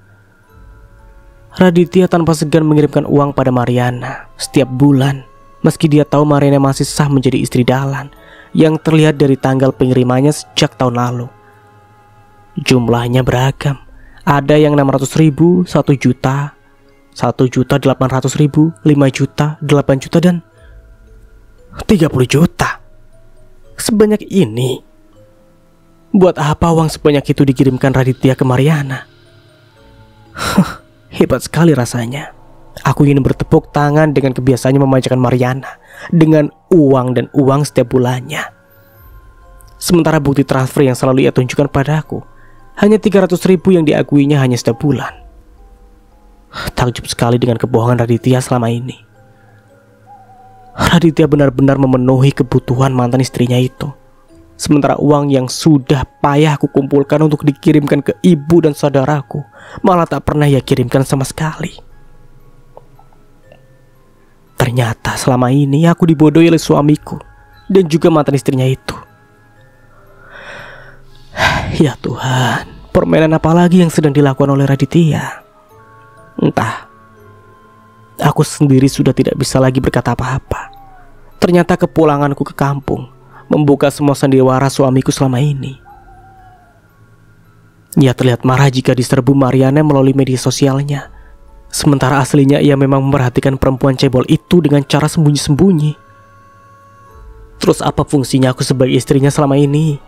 Raditya tanpa segan mengirimkan uang pada Mariana setiap bulan, meski dia tahu Mariana masih sah menjadi istri Dahlan yang terlihat dari tanggal pengirimannya sejak tahun lalu. Jumlahnya beragam. Ada yang 600.000, 1 juta, 1.800.000, 5 juta, 8 juta, dan 30 juta. Sebanyak ini. Buat apa uang sebanyak itu dikirimkan Raditya ke Mariana? Hebat sekali rasanya. Aku ingin bertepuk tangan dengan kebiasaannya memanjakan Mariana dengan uang dan uang setiap bulannya. Sementara bukti transfer yang selalu ia tunjukkan padaku hanya 300.000 yang diakuinya hanya setiap bulan. Takjub sekali dengan kebohongan Raditya selama ini. Raditya benar-benar memenuhi kebutuhan mantan istrinya itu. Sementara uang yang sudah payah aku kumpulkan untuk dikirimkan ke ibu dan saudaraku malah tak pernah ia kirimkan sama sekali. Ternyata selama ini aku dibodohi oleh suamiku dan juga mantan istrinya itu. Ya Tuhan, permainan apa lagi yang sedang dilakukan oleh Raditya? Entah. Aku sendiri sudah tidak bisa lagi berkata apa-apa. Ternyata kepulanganku ke kampung membuka semua sandiwara suamiku selama ini. Ia terlihat marah jika diserbu Mariana melalui media sosialnya. Sementara aslinya ia memang memperhatikan perempuan cebol itu dengan cara sembunyi-sembunyi. Terus apa fungsinya aku sebagai istrinya selama ini?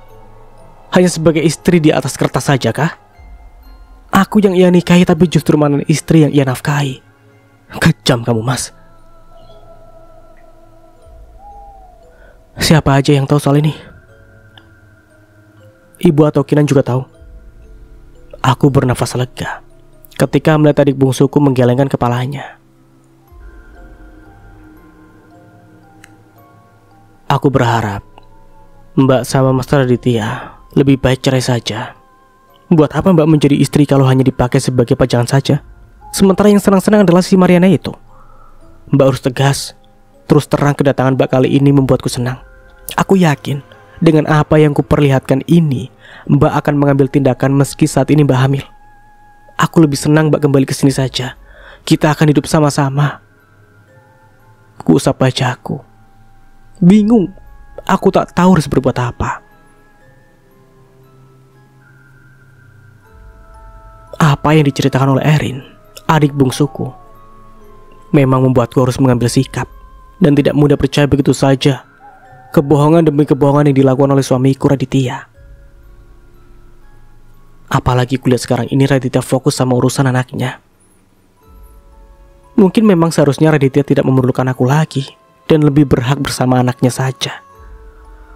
Hanya sebagai istri di atas kertas saja kah? Aku yang ia nikahi tapi justru mantan istri yang ia nafkahi. Kejam kamu, Mas. Siapa aja yang tahu soal ini? Ibu atau Kinan juga tahu? Aku bernafas lega ketika melihat adik bungsuku menggelengkan kepalanya. Aku berharap Mbak sama Mas Raditya lebih baik cerai saja. Buat apa Mbak menjadi istri kalau hanya dipakai sebagai pajangan saja? Sementara yang senang-senang adalah si Mariana itu. Mbak harus tegas. Terus terang kedatangan Mbak kali ini membuatku senang. Aku yakin dengan apa yang kuperlihatkan ini, Mbak akan mengambil tindakan meski saat ini Mbak hamil. Aku lebih senang Mbak kembali ke sini saja. Kita akan hidup sama-sama. Kuusap wajahku. Bingung. Aku tak tahu harus berbuat apa. Apa yang diceritakan oleh Erin, adik bungsuku, memang membuatku harus mengambil sikap dan tidak mudah percaya begitu saja kebohongan demi kebohongan yang dilakukan oleh suamiku Raditya. Apalagi kulihat sekarang ini Raditya fokus sama urusan anaknya. Mungkin memang seharusnya Raditya tidak memerlukan aku lagi dan lebih berhak bersama anaknya saja.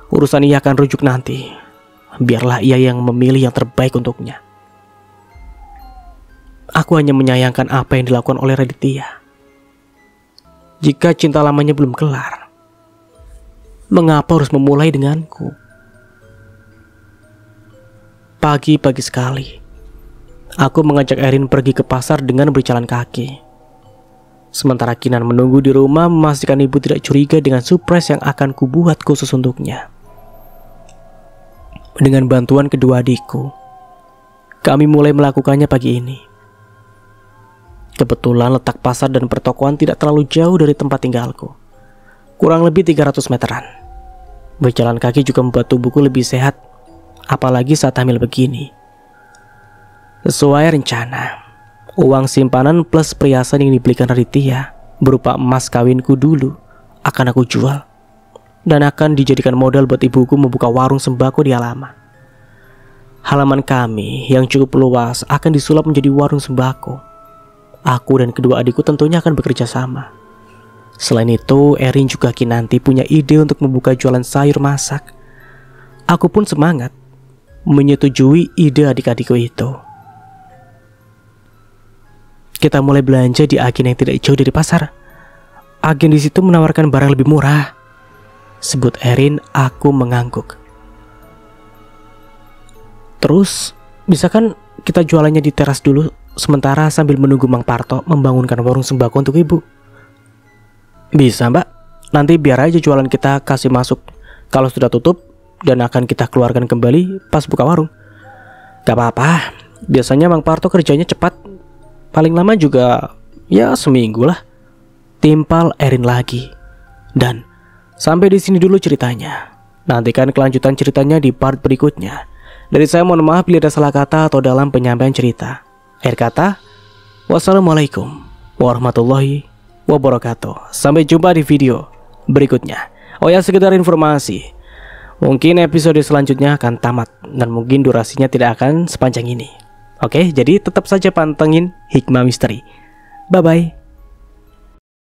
Urusan ia akan rujuk nanti. Biarlah ia yang memilih yang terbaik untuknya. Aku hanya menyayangkan apa yang dilakukan oleh Raditya. Jika cinta lamanya belum kelar, mengapa harus memulai denganku? Pagi-pagi sekali, aku mengajak Erin pergi ke pasar dengan berjalan kaki. Sementara Kinan menunggu di rumah memastikan ibu tidak curiga dengan surprise yang akan kubuat khusus untuknya. Dengan bantuan kedua adikku, kami mulai melakukannya pagi ini. Kebetulan letak pasar dan pertokoan tidak terlalu jauh dari tempat tinggalku. Kurang lebih 300 meteran. Berjalan kaki juga membuat tubuhku lebih sehat, apalagi saat hamil begini. Sesuai rencana, uang simpanan plus perhiasan yang dibelikan Raditya berupa emas kawinku dulu akan aku jual dan akan dijadikan modal buat ibuku membuka warung sembako di halaman. Halaman kami yang cukup luas akan disulap menjadi warung sembako. Aku dan kedua adikku tentunya akan bekerja sama. Selain itu, Erin juga Kinanti punya ide untuk membuka jualan sayur masak. Aku pun semangat menyetujui ide adik-adikku itu. Kita mulai belanja di agen yang tidak jauh dari pasar. Agen di situ menawarkan barang lebih murah. Sebut Erin, aku mengangguk. Terus, bisa kan kita jualannya di teras dulu sementara sambil menunggu Mang Parto membangunkan warung sembako untuk ibu. Bisa mbak, nanti biar aja jualan kita kasih masuk kalau sudah tutup dan akan kita keluarkan kembali pas buka warung. Gak apa-apa, biasanya Mang Parto kerjanya cepat, paling lama juga ya seminggu lah. Timpal Erin lagi. Dan sampai di sini dulu ceritanya. Nantikan kelanjutan ceritanya di part berikutnya. Dari saya mohon maaf bila ada salah kata atau dalam penyampaian cerita. Akhir kata, wassalamualaikum warahmatullahi wabarakatuh. Sampai jumpa di video berikutnya. Oh ya, sekedar informasi, mungkin episode selanjutnya akan tamat dan mungkin durasinya tidak akan sepanjang ini. Oke, jadi tetap saja pantengin Hikmah Misteri. Bye bye.